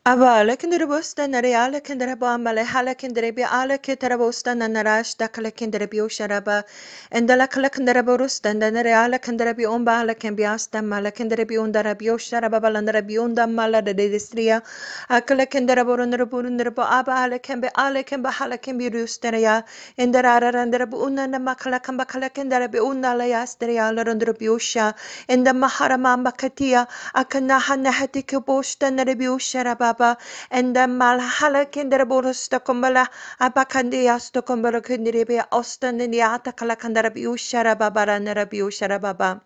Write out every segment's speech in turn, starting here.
Ava lekendere bosta nare ala kendere bo amale hala kendere bi ala ketara bosta nanara shta kala kendere bi osharaba endala kala kendere borusta nare ala kendere bi omba ala kembi asta mala kendere bi ondara bi osharaba balandara bi onda mala de destria akala kendere borunere bo aba ala kemba hala kembi rusteria endara arandere bo unna makala kamba kala kendere bi unna la yastria ala randere bi osha enda mahara mamba katia akana hana hatike bosta nare bi osharaba Baba, and the Malhala Kinder Borusta Kumbala, Abakandia Stokumbala Kundiribia, Ostan in the Atakala Kandarabiu Sharababa, Narabiu Sharababa.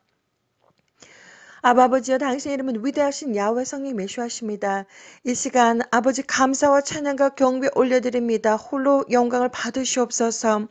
아버지여 당신 이름은 위대하신 야훼 성령 예수하십니다. 이 시간 아버지 감사와 찬양과 경배 올려드립니다. 홀로 영광을 받으시옵소서.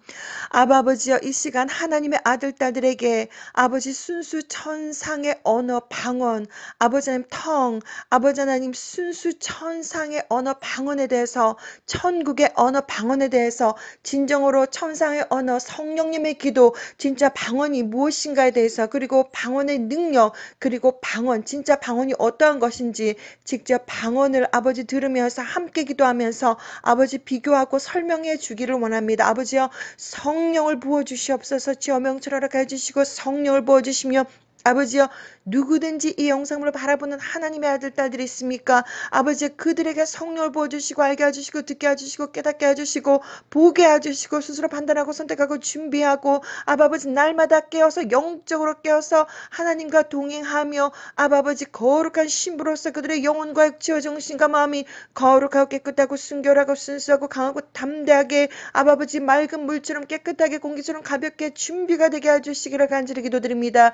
아버지여 이 시간 하나님의 아들 딸들에게 아버지 순수 천상의 언어 방언 아버지 하나님 텅 아버지 하나님 순수 천상의 언어 방언에 대해서 천국의 언어 방언에 대해서 진정으로 천상의 언어 성령님의 기도 진짜 방언이 무엇인가에 대해서 그리고 방언의 능력 그리고 방언, 진짜 방언이 어떠한 것인지 직접 방언을 아버지 들으면서 함께 기도하면서 아버지 비교하고 설명해 주기를 원합니다. 아버지여 성령을 부어주시옵소서 지어 명철하라 해주시고 성령을 부어주시며 아버지여 누구든지 이 영상을 바라보는 하나님의 아들 딸들이 있습니까? 아버지 그들에게 성령을 부어주시고 알게 해주시고 듣게 해주시고 깨닫게 해주시고 보게 해주시고 스스로 판단하고 선택하고 준비하고 아버지 날마다 깨어서 영적으로 깨어서 하나님과 동행하며 아버지 거룩한 신부로서 그들의 영혼과 육체와 정신과 마음이 거룩하고 깨끗하고 순결하고 순수하고 강하고 담대하게 아버지 맑은 물처럼 깨끗하게 공기처럼 가볍게 준비가 되게 해주시기를 간절히 기도드립니다.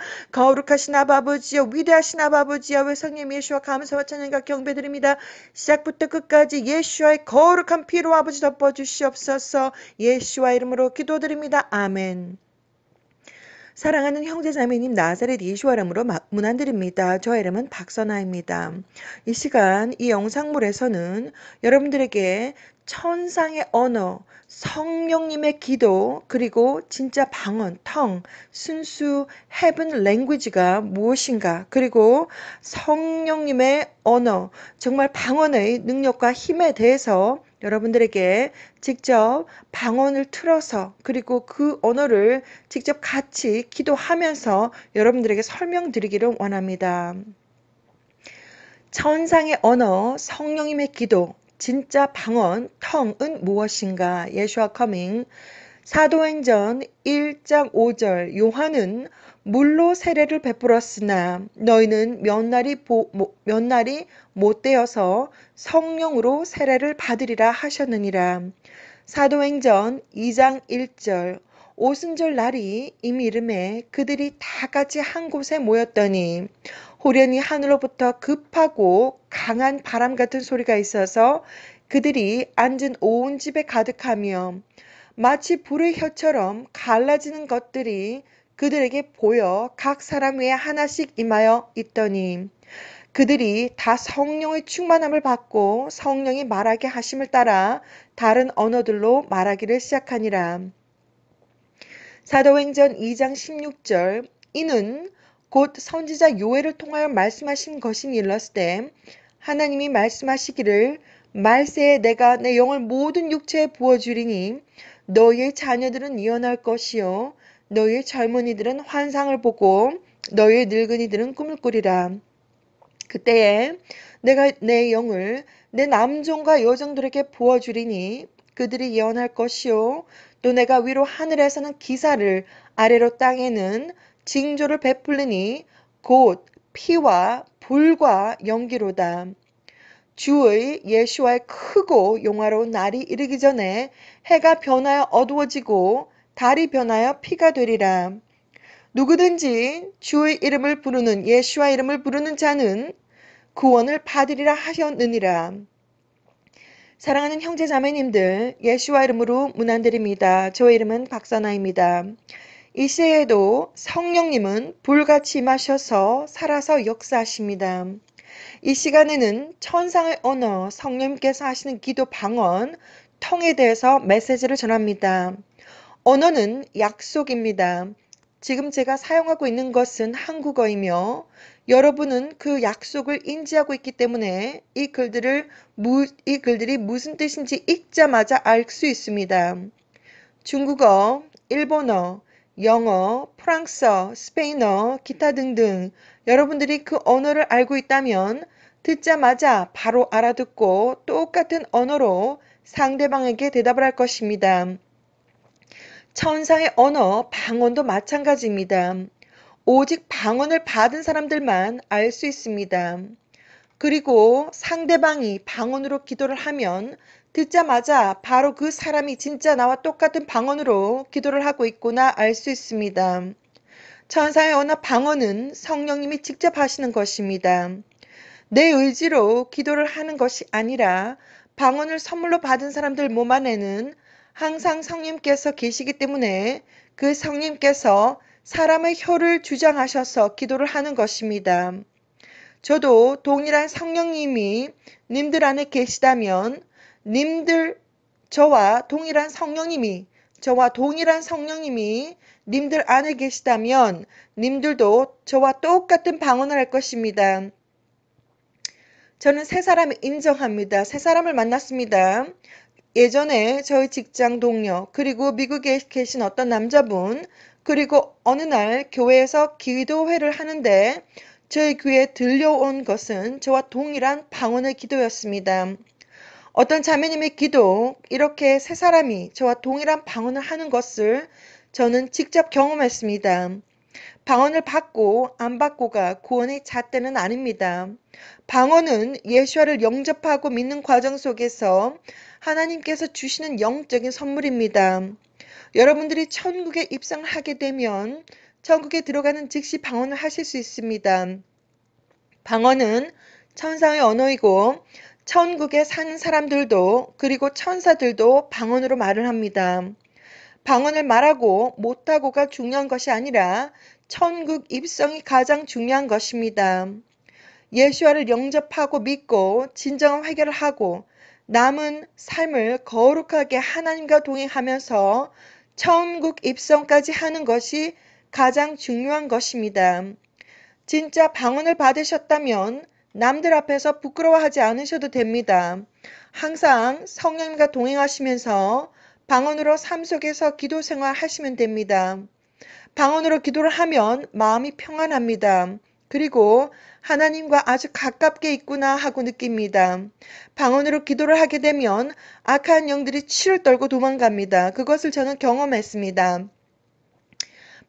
거룩하신 아버지여 위대하신 아버지여 외성님 예수와 감사와 찬양과 경배드립니다. 시작부터 끝까지 예수와의 거룩한 피로 아버지 덮어주시옵소서. 예수와 이름으로 기도드립니다. 아멘. 사랑하는 형제자매님 나사렛 예수와름으로 문안드립니다. 저 이름은 박선아입니다. 이 시간 이 영상물에서는 여러분들에게 천상의 언어, 성령님의 기도, 그리고 진짜 방언, 텅, 순수 heaven language가 무엇인가, 그리고 성령님의 언어, 정말 방언의 능력과 힘에 대해서 여러분들에게 직접 방언을 틀어서 그리고 그 언어를 직접 같이 기도하면서 여러분들에게 설명드리기를 원합니다. 천상의 언어, 성령님의 기도, 진짜 방언, 텅은 무엇인가? 예수와 커밍. 사도행전 1장 5절 요한은 물로 세례를 베풀었으나 너희는 몇 날이 못되어서 성령으로 세례를 받으리라 하셨느니라. 사도행전 2장 1절 오순절 날이 이미 이름에 그들이 다 같이 한 곳에 모였더니 호련히 하늘로부터 급하고 강한 바람 같은 소리가 있어서 그들이 앉은 온 집에 가득하며 마치 불의 혀처럼 갈라지는 것들이 그들에게 보여 각 사람 위에 하나씩 임하여 있더니 그들이 다 성령의 충만함을 받고 성령이 말하게 하심을 따라 다른 언어들로 말하기를 시작하니라. 사도행전 2장 16절 이는 곧 선지자 요엘을 통하여 말씀하신 것임이 일렀으되 하나님이 말씀하시기를 말세에 내가 내 영을 모든 육체에 부어주리니 너희의 자녀들은 예언할 것이요 너희의 젊은이들은 환상을 보고 너희의 늙은이들은 꿈을 꾸리라. 그때에 내가 내 영을 내 남종과 여종들에게 부어주리니 그들이 예언할 것이요 또 내가 위로 하늘에서는 기사를 아래로 땅에는 징조를 베풀리니 곧 피와 불과 연기로다. 주의 예수와의 크고 용화로운 날이 이르기 전에 해가 변하여 어두워지고 달이 변하여 피가 되리라. 누구든지 주의 이름을 부르는 예수와 이름을 부르는 자는 구원을 받으리라 하셨느니라. 사랑하는 형제자매님들 예수와 이름으로 문안드립니다. 저의 이름은 박선아입니다. 이 시에도 성령님은 불같이 임하셔서 살아서 역사하십니다. 이 시간에는 천상의 언어 성령님께서 하시는 기도 방언 텅에 대해서 메시지를 전합니다. 언어는 약속입니다. 지금 제가 사용하고 있는 것은 한국어이며 여러분은 그 약속을 인지하고 있기 때문에 이 글들이 무슨 뜻인지 읽자마자 알 수 있습니다. 중국어, 일본어, 영어, 프랑스어, 스페인어, 기타 등등 여러분들이 그 언어를 알고 있다면 듣자마자 바로 알아듣고 똑같은 언어로 상대방에게 대답을 할 것입니다. 천상의 언어, 방언도 마찬가지입니다. 오직 방언을 받은 사람들만 알 수 있습니다. 그리고 상대방이 방언으로 기도를 하면 듣자마자 바로 그 사람이 진짜 나와 똑같은 방언으로 기도를 하고 있구나 알 수 있습니다. 천사의 언어 방언은 성령님이 직접 하시는 것입니다. 내 의지로 기도를 하는 것이 아니라 방언을 선물로 받은 사람들 몸 안에는 항상 성령님께서 계시기 때문에 그 성령님께서 사람의 혀를 주장하셔서 기도를 하는 것입니다. 저도 동일한 성령님이 님들 안에 계시다면 저와 동일한 성령님이 님들 안에 계시다면 님들도 저와 똑같은 방언을 할 것입니다. 저는 세 사람을 인정합니다. 세 사람을 만났습니다. 예전에 저희 직장 동료, 그리고 미국에 계신 어떤 남자분, 그리고 어느 날 교회에서 기도회를 하는데 저희 귀에 들려온 것은 저와 동일한 방언의 기도였습니다. 어떤 자매님의 기도, 이렇게 세 사람이 저와 동일한 방언을 하는 것을 저는 직접 경험했습니다. 방언을 받고 안 받고가 구원의 잣대는 아닙니다. 방언은 예수와를 영접하고 믿는 과정 속에서 하나님께서 주시는 영적인 선물입니다. 여러분들이 천국에 입성을 하게 되면 천국에 들어가는 즉시 방언을 하실 수 있습니다. 방언은 천사의 언어이고 천국에 사는 사람들도 그리고 천사들도 방언으로 말을 합니다. 방언을 말하고 못하고가 중요한 것이 아니라 천국 입성이 가장 중요한 것입니다. 예수와를 영접하고 믿고 진정한 회개를 하고 남은 삶을 거룩하게 하나님과 동행하면서 천국 입성까지 하는 것이 가장 중요한 것입니다. 진짜 방언을 받으셨다면 남들 앞에서 부끄러워하지 않으셔도 됩니다. 항상 성령님과 동행하시면서 방언으로 삶 속에서 기도 생활 하시면 됩니다. 방언으로 기도를 하면 마음이 평안합니다. 그리고 하나님과 아주 가깝게 있구나 하고 느낍니다. 방언으로 기도를 하게 되면 악한 영들이 치를 떨고 도망갑니다. 그것을 저는 경험했습니다.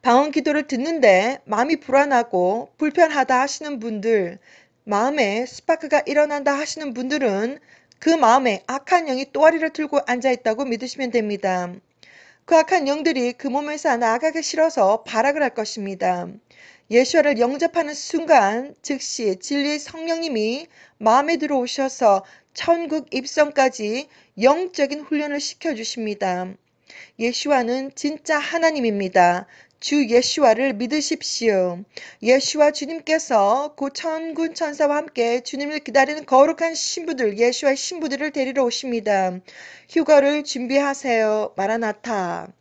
방언 기도를 듣는데 마음이 불안하고 불편하다 하시는 분들, 마음에 스파크가 일어난다 하시는 분들은 그 마음에 악한 영이 또아리를 들고 앉아있다고 믿으시면 됩니다. 그 악한 영들이 그 몸에서 나아가기 싫어서 발악을 할 것입니다. 예수와를 영접하는 순간 즉시 진리의 성령님이 마음에 들어오셔서 천국 입성까지 영적인 훈련을 시켜주십니다. 예수와는 진짜 하나님입니다. 주 예수와를 믿으십시오. 예수와 주님께서 곧 천군 천사와 함께 주님을 기다리는 거룩한 신부들, 예수와의 신부들을 데리러 오십니다. 휴가를 준비하세요. 마라나타.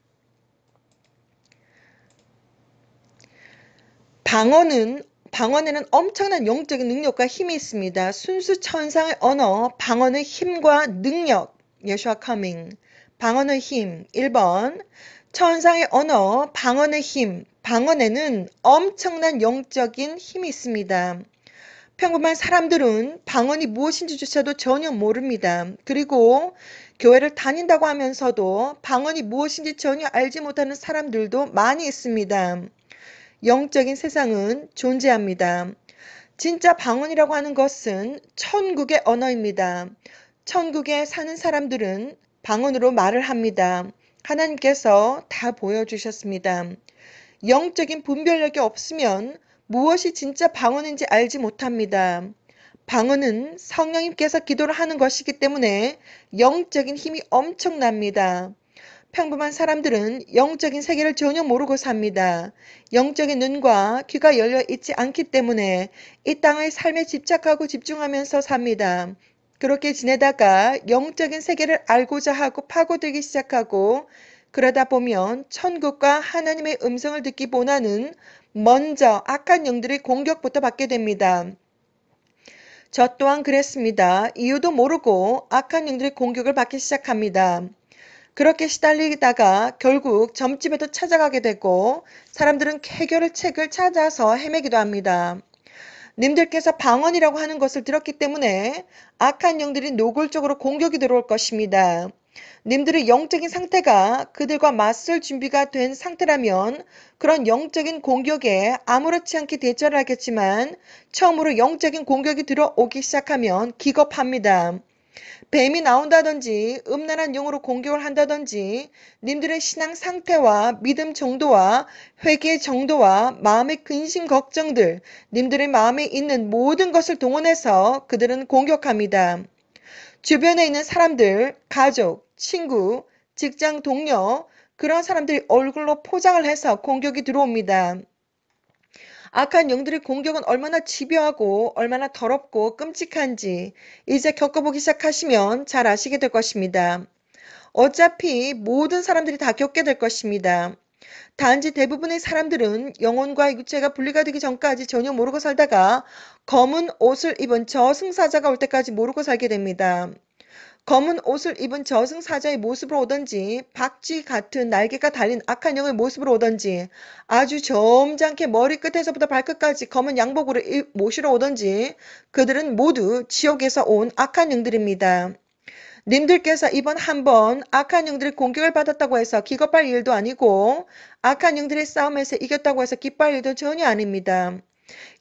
방언에는 엄청난 영적인 능력과 힘이 있습니다. 순수 천상의 언어, 방언의 힘과 능력, 예수와 커밍. 방언의 힘, 1번. 천상의 언어, 방언의 힘. 방언에는 엄청난 영적인 힘이 있습니다. 평범한 사람들은 방언이 무엇인지조차도 전혀 모릅니다. 그리고 교회를 다닌다고 하면서도 방언이 무엇인지 전혀 알지 못하는 사람들도 많이 있습니다. 영적인 세상은 존재합니다. 진짜 방언이라고 하는 것은 천국의 언어입니다. 천국에 사는 사람들은 방언으로 말을 합니다. 하나님께서 다 보여주셨습니다. 영적인 분별력이 없으면 무엇이 진짜 방언인지 알지 못합니다. 방언은 성령님께서 기도를 하는 것이기 때문에 영적인 힘이 엄청납니다. 평범한 사람들은 영적인 세계를 전혀 모르고 삽니다. 영적인 눈과 귀가 열려 있지 않기 때문에 이 땅의 삶에 집착하고 집중하면서 삽니다. 그렇게 지내다가 영적인 세계를 알고자 하고 파고들기 시작하고 그러다 보면 천국과 하나님의 음성을 듣기보다는 먼저 악한 영들의 공격부터 받게 됩니다. 저 또한 그랬습니다. 이유도 모르고 악한 영들의 공격을 받기 시작합니다. 그렇게 시달리다가 결국 점집에도 찾아가게 되고 사람들은 해결책을 찾아서 헤매기도 합니다. 님들께서 방언이라고 하는 것을 들었기 때문에 악한 영들이 노골적으로 공격이 들어올 것입니다. 님들의 영적인 상태가 그들과 맞설 준비가 된 상태라면 그런 영적인 공격에 아무렇지 않게 대처를 하겠지만 처음으로 영적인 공격이 들어오기 시작하면 기겁합니다. 뱀이 나온다든지 음란한 영으로 공격을 한다든지 님들의 신앙 상태와 믿음 정도와 회개 정도와 마음의 근심 걱정들, 님들의 마음에 있는 모든 것을 동원해서 그들은 공격합니다. 주변에 있는 사람들, 가족, 친구, 직장 동료, 그런 사람들이 얼굴로 포장을 해서 공격이 들어옵니다. 악한 영들의 공격은 얼마나 집요하고 얼마나 더럽고 끔찍한지 이제 겪어보기 시작하시면 잘 아시게 될 것입니다. 어차피 모든 사람들이 다 겪게 될 것입니다. 단지 대부분의 사람들은 영혼과 육체가 분리가 되기 전까지 전혀 모르고 살다가 검은 옷을 입은 저승사자가 올 때까지 모르고 살게 됩니다. 검은 옷을 입은 저승사자의 모습으로 오든지 박쥐 같은 날개가 달린 악한 영의 모습으로 오든지 아주 점잖게 머리끝에서부터 발끝까지 검은 양복으로 모시러 오든지 그들은 모두 지옥에서 온 악한 영들입니다. 님들께서 이번 한번 악한 영들의 공격을 받았다고 해서 기겁할 일도 아니고 악한 영들의 싸움에서 이겼다고 해서 기뻐할 일도 전혀 아닙니다.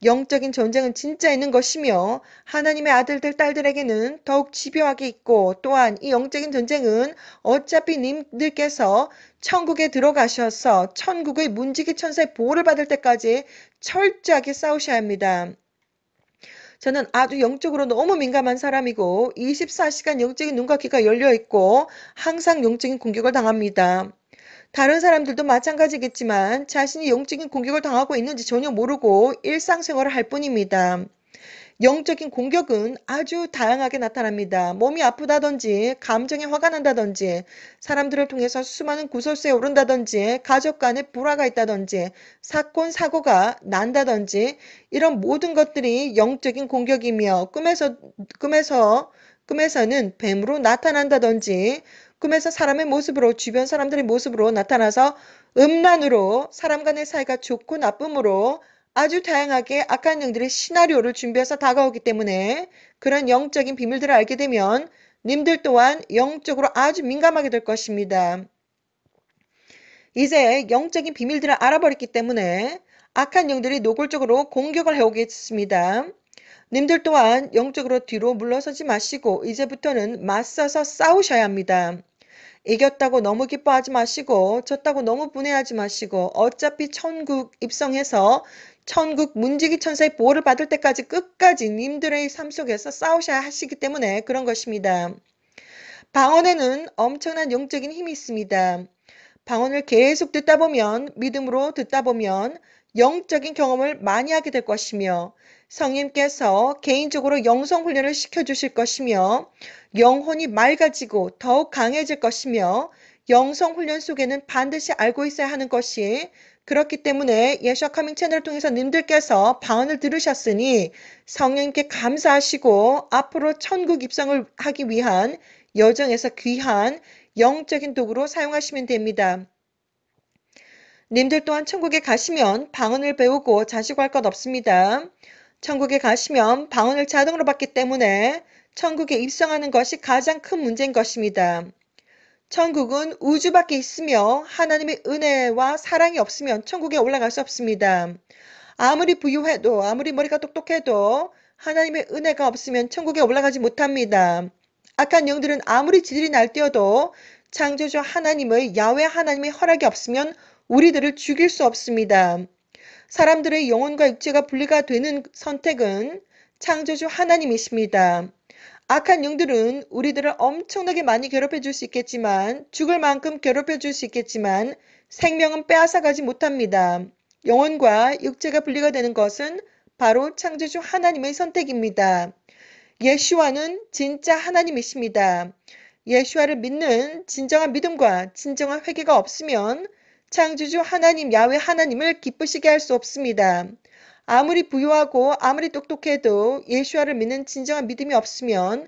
영적인 전쟁은 진짜 있는 것이며 하나님의 아들들 딸들에게는 더욱 집요하게 있고 또한 이 영적인 전쟁은 어차피 님들께서 천국에 들어가셔서 천국의 문지기 천사의 보호를 받을 때까지 철저하게 싸우셔야 합니다. 저는 아주 영적으로 너무 민감한 사람이고 24시간 영적인 눈과 귀가 열려있고 항상 영적인 공격을 당합니다. 다른 사람들도 마찬가지겠지만 자신이 영적인 공격을 당하고 있는지 전혀 모르고 일상생활을 할 뿐입니다. 영적인 공격은 아주 다양하게 나타납니다. 몸이 아프다든지 감정에 화가 난다든지 사람들을 통해서 수많은 구설수에 오른다든지 가족 간에 불화가 있다든지 사건 사고가 난다든지 이런 모든 것들이 영적인 공격이며 꿈에서는 뱀으로 나타난다든지 꿈에서 사람의 모습으로 주변 사람들의 모습으로 나타나서 음란으로 사람 간의 사이가 좋고 나쁨으로 아주 다양하게 악한 영들의 시나리오를 준비해서 다가오기 때문에 그런 영적인 비밀들을 알게 되면 님들 또한 영적으로 아주 민감하게 될 것입니다. 이제 영적인 비밀들을 알아버렸기 때문에 악한 영들이 노골적으로 공격을 해오겠습니다. 님들 또한 영적으로 뒤로 물러서지 마시고 이제부터는 맞서서 싸우셔야 합니다. 이겼다고 너무 기뻐하지 마시고 졌다고 너무 분해하지 마시고 어차피 천국 입성해서 천국 문지기 천사의 보호를 받을 때까지 끝까지 님들의 삶 속에서 싸우셔야 하시기 때문에 그런 것입니다. 방언에는 엄청난 영적인 힘이 있습니다. 방언을 계속 듣다 보면 믿음으로 듣다 보면 영적인 경험을 많이 하게 될 것이며 성령님께서 개인적으로 영성 훈련을 시켜주실 것이며 영혼이 맑아지고 더욱 강해질 것이며 영성 훈련 속에는 반드시 알고 있어야 하는 것이 그렇기 때문에 예수와 카밍 채널을 통해서 님들께서 방언을 들으셨으니 성령님께 감사하시고 앞으로 천국 입성을 하기 위한 여정에서 귀한 영적인 도구로 사용하시면 됩니다. 님들 또한 천국에 가시면 방언을 배우고 자시고 할 것 없습니다. 천국에 가시면 방언을 자동으로 받기 때문에 천국에 입성하는 것이 가장 큰 문제인 것입니다. 천국은 우주 밖에 있으며 하나님의 은혜와 사랑이 없으면 천국에 올라갈 수 없습니다. 아무리 부유해도 아무리 머리가 똑똑해도 하나님의 은혜가 없으면 천국에 올라가지 못합니다. 악한 영들은 아무리 지들이 날뛰어도 창조주 하나님의 야훼 하나님의 허락이 없으면 우리들을 죽일 수 없습니다. 사람들의 영혼과 육체가 분리가 되는 선택은 창조주 하나님이십니다. 악한 영들은 우리들을 엄청나게 많이 괴롭혀 줄 수 있겠지만 죽을 만큼 괴롭혀 줄 수 있겠지만 생명은 빼앗아가지 못합니다. 영혼과 육체가 분리가 되는 것은 바로 창조주 하나님의 선택입니다. 예수와는 진짜 하나님이십니다. 예수와를 믿는 진정한 믿음과 진정한 회개가 없으면 창조주 하나님 야훼 하나님을 기쁘시게 할 수 없습니다. 아무리 부유하고 아무리 똑똑해도 예수와를 믿는 진정한 믿음이 없으면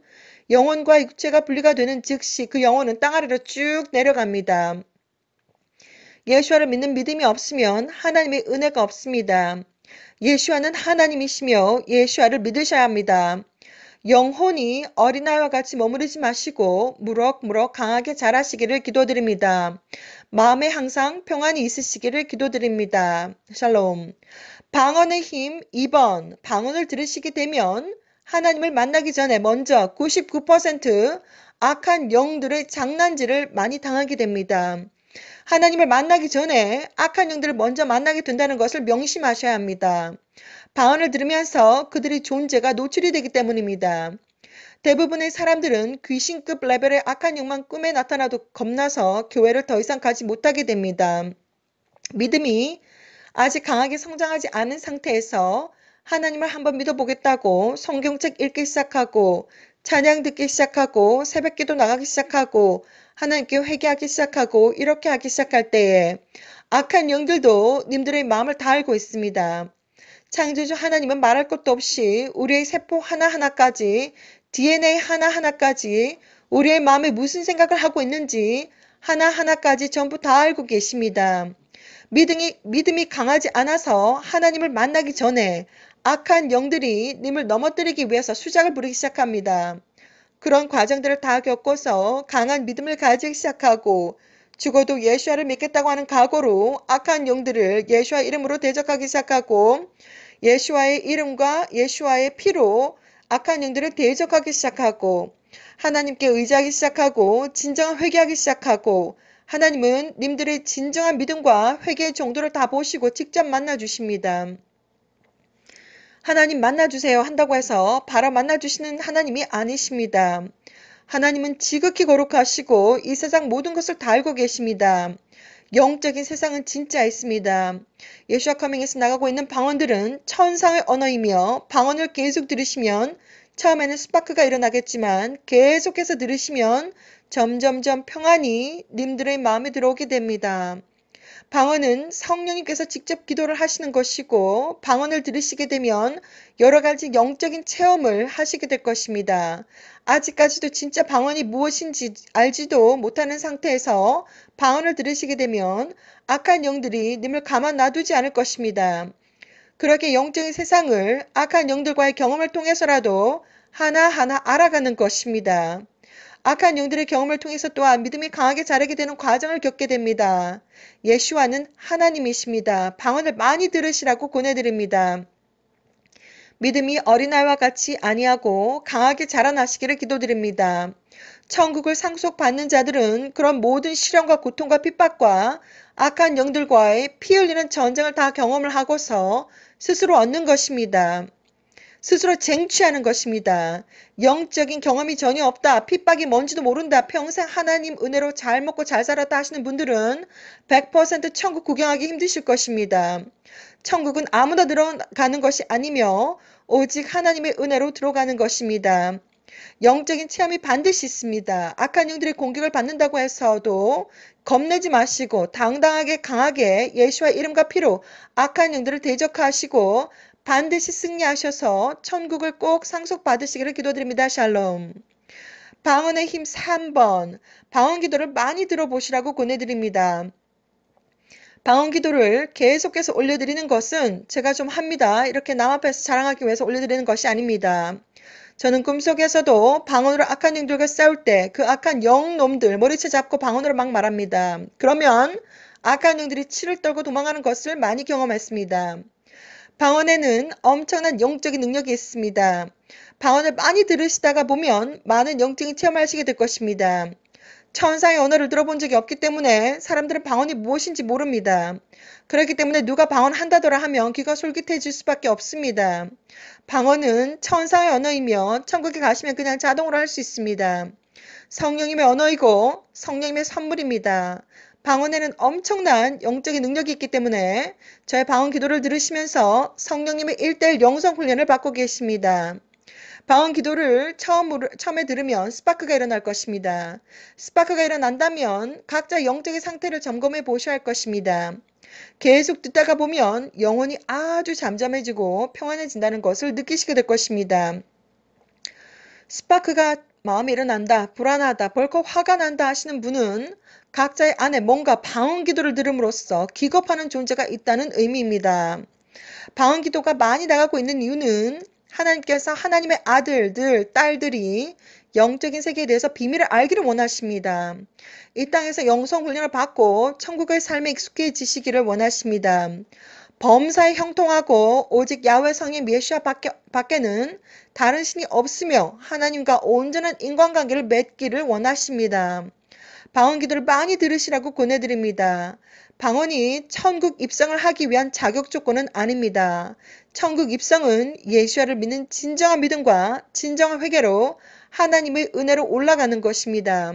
영혼과 육체가 분리가 되는 즉시 그 영혼은 땅 아래로 쭉 내려갑니다. 예수와를 믿는 믿음이 없으면 하나님의 은혜가 없습니다. 예수와는 하나님이시며 예수와를 믿으셔야 합니다. 영혼이 어린아이와 같이 머무르지 마시고 무럭무럭 강하게 자라시기를 기도드립니다. 마음에 항상 평안이 있으시기를 기도드립니다. 샬롬. 방언의 힘 2번. 방언을 들으시게 되면 하나님을 만나기 전에 먼저 99% 악한 영들의 장난질을 많이 당하게 됩니다. 하나님을 만나기 전에 악한 영들을 먼저 만나게 된다는 것을 명심하셔야 합니다. 방언을 들으면서 그들의 존재가 노출이 되기 때문입니다. 대부분의 사람들은 귀신급 레벨의 악한 영만 꿈에 나타나도 겁나서 교회를 더 이상 가지 못하게 됩니다. 믿음이 아직 강하게 성장하지 않은 상태에서 하나님을 한번 믿어보겠다고 성경책 읽기 시작하고 찬양 듣기 시작하고 새벽기도 나가기 시작하고 하나님께 회개하기 시작하고 이렇게 하기 시작할 때에 악한 영들도 님들의 마음을 다 알고 있습니다. 창조주 하나님은 말할 것도 없이 우리의 세포 하나하나까지 DNA 하나하나까지 우리의 마음에 무슨 생각을 하고 있는지 하나하나까지 전부 다 알고 계십니다. 믿음이 강하지 않아서 하나님을 만나기 전에 악한 영들이 님을 넘어뜨리기 위해서 수작을 부리기 시작합니다. 그런 과정들을 다 겪어서 강한 믿음을 가지기 시작하고 죽어도 예수와를 믿겠다고 하는 각오로 악한 영들을 예수와 이름으로 대적하기 시작하고 예수와의 이름과 예수와의 피로 악한 영들을 대적하기 시작하고 하나님께 의지하기 시작하고 진정한 회개하기 시작하고 하나님은 님들의 진정한 믿음과 회개의 정도를 다 보시고 직접 만나주십니다. 하나님 만나주세요 한다고 해서 바로 만나주시는 하나님이 아니십니다. 하나님은 지극히 거룩하시고 이 세상 모든 것을 다 알고 계십니다. 영적인 세상은 진짜 있습니다. 예수와 커밍에서 나가고 있는 방언들은 천상의 언어이며 방언을 계속 들으시면 처음에는 스파크가 일어나겠지만 계속해서 들으시면 점점점 평안이 님들의 마음에 들어오게 됩니다. 방언은 성령님께서 직접 기도를 하시는 것이고 방언을 들으시게 되면 여러 가지 영적인 체험을 하시게 될 것입니다. 아직까지도 진짜 방언이 무엇인지 알지도 못하는 상태에서 방언을 들으시게 되면 악한 영들이 님을 가만 놔두지 않을 것입니다. 그렇게 영적인 세상을 악한 영들과의 경험을 통해서라도 하나하나 알아가는 것입니다. 악한 영들의 경험을 통해서 또한 믿음이 강하게 자라게 되는 과정을 겪게 됩니다. 예수와는 하나님이십니다. 방언을 많이 들으시라고 권해드립니다. 믿음이 어린아이와 같이 아니하고 강하게 자라나시기를 기도드립니다. 천국을 상속받는 자들은 그런 모든 시련과 고통과 핍박과 악한 영들과의 피 흘리는 전쟁을 다 경험을 하고서 스스로 얻는 것입니다. 스스로 쟁취하는 것입니다. 영적인 경험이 전혀 없다. 핍박이 뭔지도 모른다. 평생 하나님 은혜로 잘 먹고 잘 살았다 하시는 분들은 100% 천국 구경하기 힘드실 것입니다. 천국은 아무나 들어가는 것이 아니며 오직 하나님의 은혜로 들어가는 것입니다. 영적인 체험이 반드시 있습니다. 악한 영들의 공격을 받는다고 해서도 겁내지 마시고 당당하게 강하게 예수와 이름과 피로 악한 영들을 대적하시고 반드시 승리하셔서 천국을 꼭 상속받으시기를 기도드립니다. 샬롬. 방언의 힘 3번. 방언 기도를 많이 들어보시라고 권해드립니다. 방언 기도를 계속해서 올려드리는 것은 제가 좀 합니다. 이렇게 남 앞에서 자랑하기 위해서 올려드리는 것이 아닙니다. 저는 꿈속에서도 방언으로 악한 영들과 싸울 때 그 악한 영놈들 머리채 잡고 방언으로 막 말합니다. 그러면 악한 영들이 치를 떨고 도망가는 것을 많이 경험했습니다. 방언에는 엄청난 영적인 능력이 있습니다. 방언을 많이 들으시다가 보면 많은 영적인 체험을 하시게 될 것입니다. 천사의 언어를 들어본 적이 없기 때문에 사람들은 방언이 무엇인지 모릅니다. 그렇기 때문에 누가 방언 한다더라 하면 귀가 솔깃해질 수밖에 없습니다. 방언은 천사의 언어이며 천국에 가시면 그냥 자동으로 할 수 있습니다. 성령님의 언어이고 성령님의 선물입니다. 방언에는 엄청난 영적인 능력이 있기 때문에 저의 방언 기도를 들으시면서 성령님의 1:1 영성 훈련을 받고 계십니다. 방언 기도를 처음에 들으면 스파크가 일어날 것입니다. 스파크가 일어난다면 각자 영적인 상태를 점검해 보셔야 할 것입니다. 계속 듣다가 보면 영혼이 아주 잠잠해지고 평안해진다는 것을 느끼시게 될 것입니다. 스파크가 마음에 일어난다, 불안하다, 벌컥 화가 난다 하시는 분은 각자의 안에 뭔가 방언 기도를 들음으로써 기겁하는 존재가 있다는 의미입니다. 방언 기도가 많이 나가고 있는 이유는 하나님께서 하나님의 아들들, 딸들이 영적인 세계에 대해서 비밀을 알기를 원하십니다. 이 땅에서 영성 훈련을 받고 천국의 삶에 익숙해지시기를 원하십니다. 범사에 형통하고 오직 야훼 성인 메시아 밖에는 다른 신이 없으며 하나님과 온전한 인간관계를 맺기를 원하십니다. 방언 기도를 많이 들으시라고 권해드립니다. 방언이 천국 입성을 하기 위한 자격 조건은 아닙니다. 천국 입성은 예수와를 믿는 진정한 믿음과 진정한 회개로 하나님의 은혜로 올라가는 것입니다.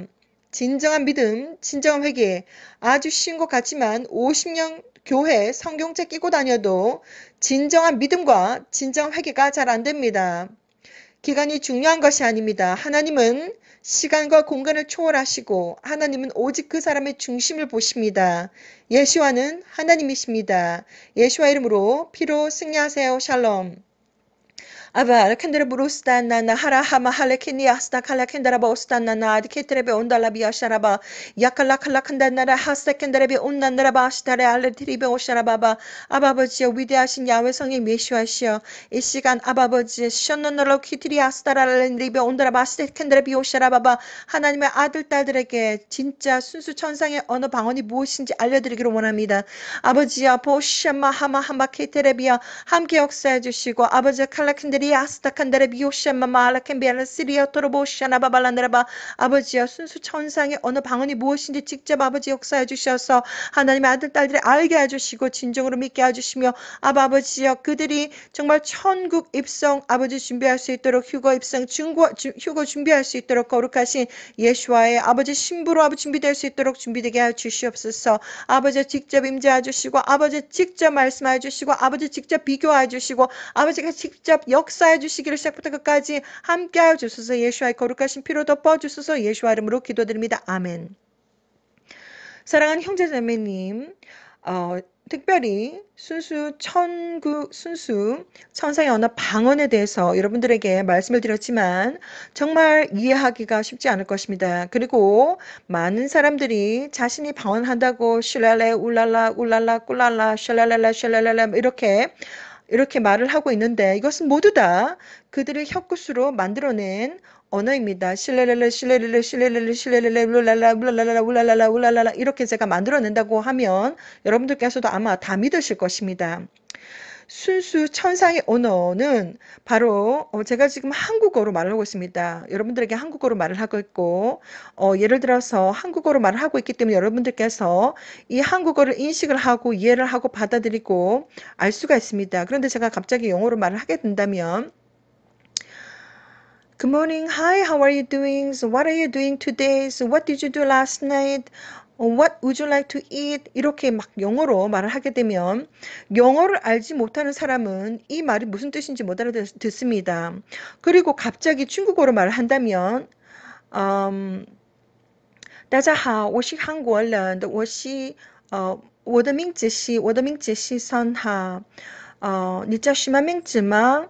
진정한 믿음, 진정한 회개, 아주 쉬운 것 같지만 50년 교회 성경책 끼고 다녀도 진정한 믿음과 진정한 회개가 잘 안 됩니다. 기간이 중요한 것이 아닙니다. 하나님은 시간과 공간을 초월하시고 하나님은 오직 그 사람의 중심을 보십니다. 예수와는 하나님이십니다. 예수와 이름으로 피로 승리하세요. 샬롬. 아바 알캔데르 부루스탄나나 하라하마 할레키니 아스타칼라 캔다라바 오스탄나나 아디케트레베 온달라비아 샤라바 야칼라칼라칸다나라 하스타캔다레베 온난나라바 아시타레 알레트리베 오샤라바바 아바버지여 위대하신 야훼 성의 메시아시여 이 시간 아바버지 션노노로 키트리 아스타랄레리베 온다라바 아스타캔다레비 오샤라바바 하나님의 아들 딸들에게 진짜 순수 천상의 언어 방언이 무엇인지 알려드리기를 원합니다. 아버지여 보샤마 하마 하마 케테레비아 함께 역사해 주시고 아버지 칼라캔데 아스타칸다레 비오샤마마 알라캔비알라 시리아 토로보샤나바발란드라바 아버지여 순수 천상의 어느 방언이 무엇인지 직접 아버지 역사해 주셔서 하나님의 아들 딸들이 알게 해주시고 진정으로 믿게 해주시며 아버지여 그들이 정말 천국 입성 아버지 준비할 수 있도록 휴거 입성 휴거 준비할 수 있도록 거룩하신 예수와의 아버지 신부로 아버지 준비될 수 있도록 준비되게 해주시옵소서. 아버지 직접 임재해 주시고 아버지 직접 말씀해 주시고 아버지 직접 비교해 주시고 아버지가 직접 역사해 주시기를 시작부터 끝까지 함께하여 주소서. 예수와의 거룩하신 피로 덮어주소서. 예수와 이름으로 기도드립니다. 아멘. 사랑하는 형제자매님, 특별히 순수 천상의 언어 방언에 대해서 여러분들에게 말씀을 드렸지만 정말 이해하기가 쉽지 않을 것입니다. 그리고 많은 사람들이 자신이 방언한다고 슐랄레 울랄라 울랄라 꿀랄라 슐랄랄라 슐랄랄라 이렇게 말을 하고 있는데 이것은 모두 다 그들의 혀끝으로 만들어낸 언어입니다. 실레레레 실레레레 실레레레 실레레레 울랄라 울랄라 울랄라 울랄라 이렇게 제가 만들어낸다고 하면 여러분들께서도 아마 다 믿으실 것입니다. 순수 천상의 언어는 바로 제가 지금 한국어로 말을 하고 있습니다. 여러분들에게 한국어로 말을 하고 있고 예를 들어서 한국어로 말을 하고 있기 때문에 여러분들께서 이 한국어를 인식을 하고 이해를 하고 받아들이고 알 수가 있습니다. 그런데 제가 갑자기 영어로 말을 하게 된다면 Good morning, hi, how are you doing? So what are you doing today? So what did you do last night? What would you like to eat? 이렇게 막 영어로 말을 하게 되면 영어를 알지 못하는 사람은 이 말이 무슨 뜻인지 못 알아듣습니다. 그리고 갑자기 중국어로 말을 한다면 大家好，我是韩国人，我的名字是선하你叫什么名字吗?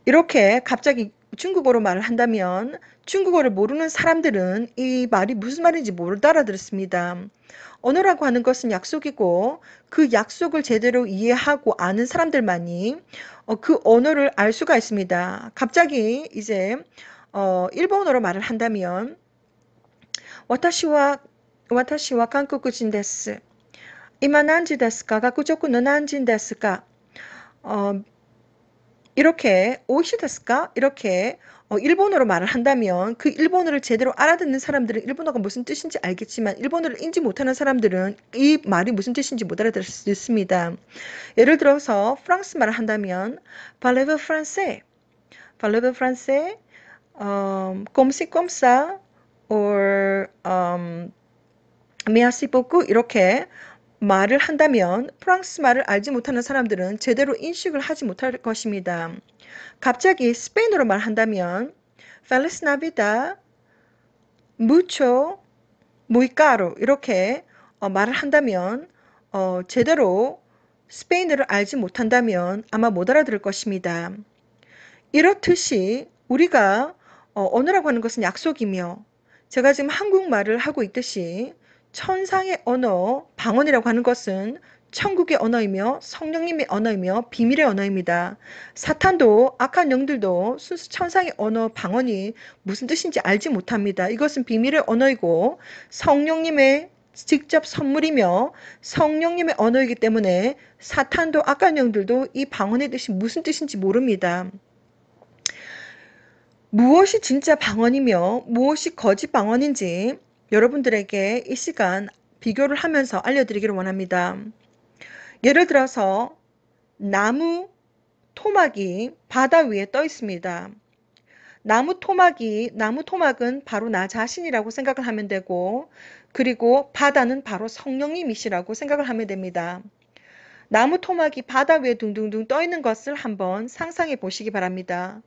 이렇게 갑자기 중국어로 말을 한다면 중국어를 모르는 사람들은 이 말이 무슨 말인지 못 알아들었습니다. 언어라고 하는 것은 약속이고 그 약속을 제대로 이해하고 아는 사람들만이 그 언어를 알 수가 있습니다. 갑자기 이제 일본어로 말을 한다면 私は韓国人です. 今何時ですか? 学直の何時ですか? 이렇게 오시데스까? 이렇게 일본어로 말을 한다면 그 일본어를 제대로 알아듣는 사람들은 일본어가 무슨 뜻인지 알겠지만 일본어를 인지 못하는 사람들은 이 말이 무슨 뜻인지 못 알아듣습니다. 예를 들어서 프랑스 말을 한다면 Parlez-vous français? Parlez-vous français? Comme ci, comme ça? or merci beaucoup 이렇게 말을 한다면 프랑스 말을 알지 못하는 사람들은 제대로 인식을 하지 못할 것입니다. 갑자기 스페인어로 말한다면 Feliz Navidad, mucho, muy caro 이렇게 말을 한다면 제대로 스페인어를 알지 못한다면 아마 못 알아들을 것입니다. 이렇듯이 우리가 언어라고 하는 것은 약속이며 제가 지금 한국말을 하고 있듯이 천상의 언어, 방언이라고 하는 것은 천국의 언어이며 성령님의 언어이며 비밀의 언어입니다. 사탄도 악한 영들도 순수 천상의 언어, 방언이 무슨 뜻인지 알지 못합니다. 이것은 비밀의 언어이고 성령님의 직접 선물이며 성령님의 언어이기 때문에 사탄도 악한 영들도 이 방언의 뜻이 무슨 뜻인지 모릅니다. 무엇이 진짜 방언이며 무엇이 거짓 방언인지 여러분들에게 이 시간 비교를 하면서 알려드리기를 원합니다. 예를 들어서 나무 토막이 바다 위에 떠 있습니다. 나무 토막은 바로 나 자신이라고 생각을 하면 되고, 그리고 바다는 바로 성령님이시라고 생각을 하면 됩니다. 나무 토막이 바다 위에 둥둥둥 떠 있는 것을 한번 상상해 보시기 바랍니다.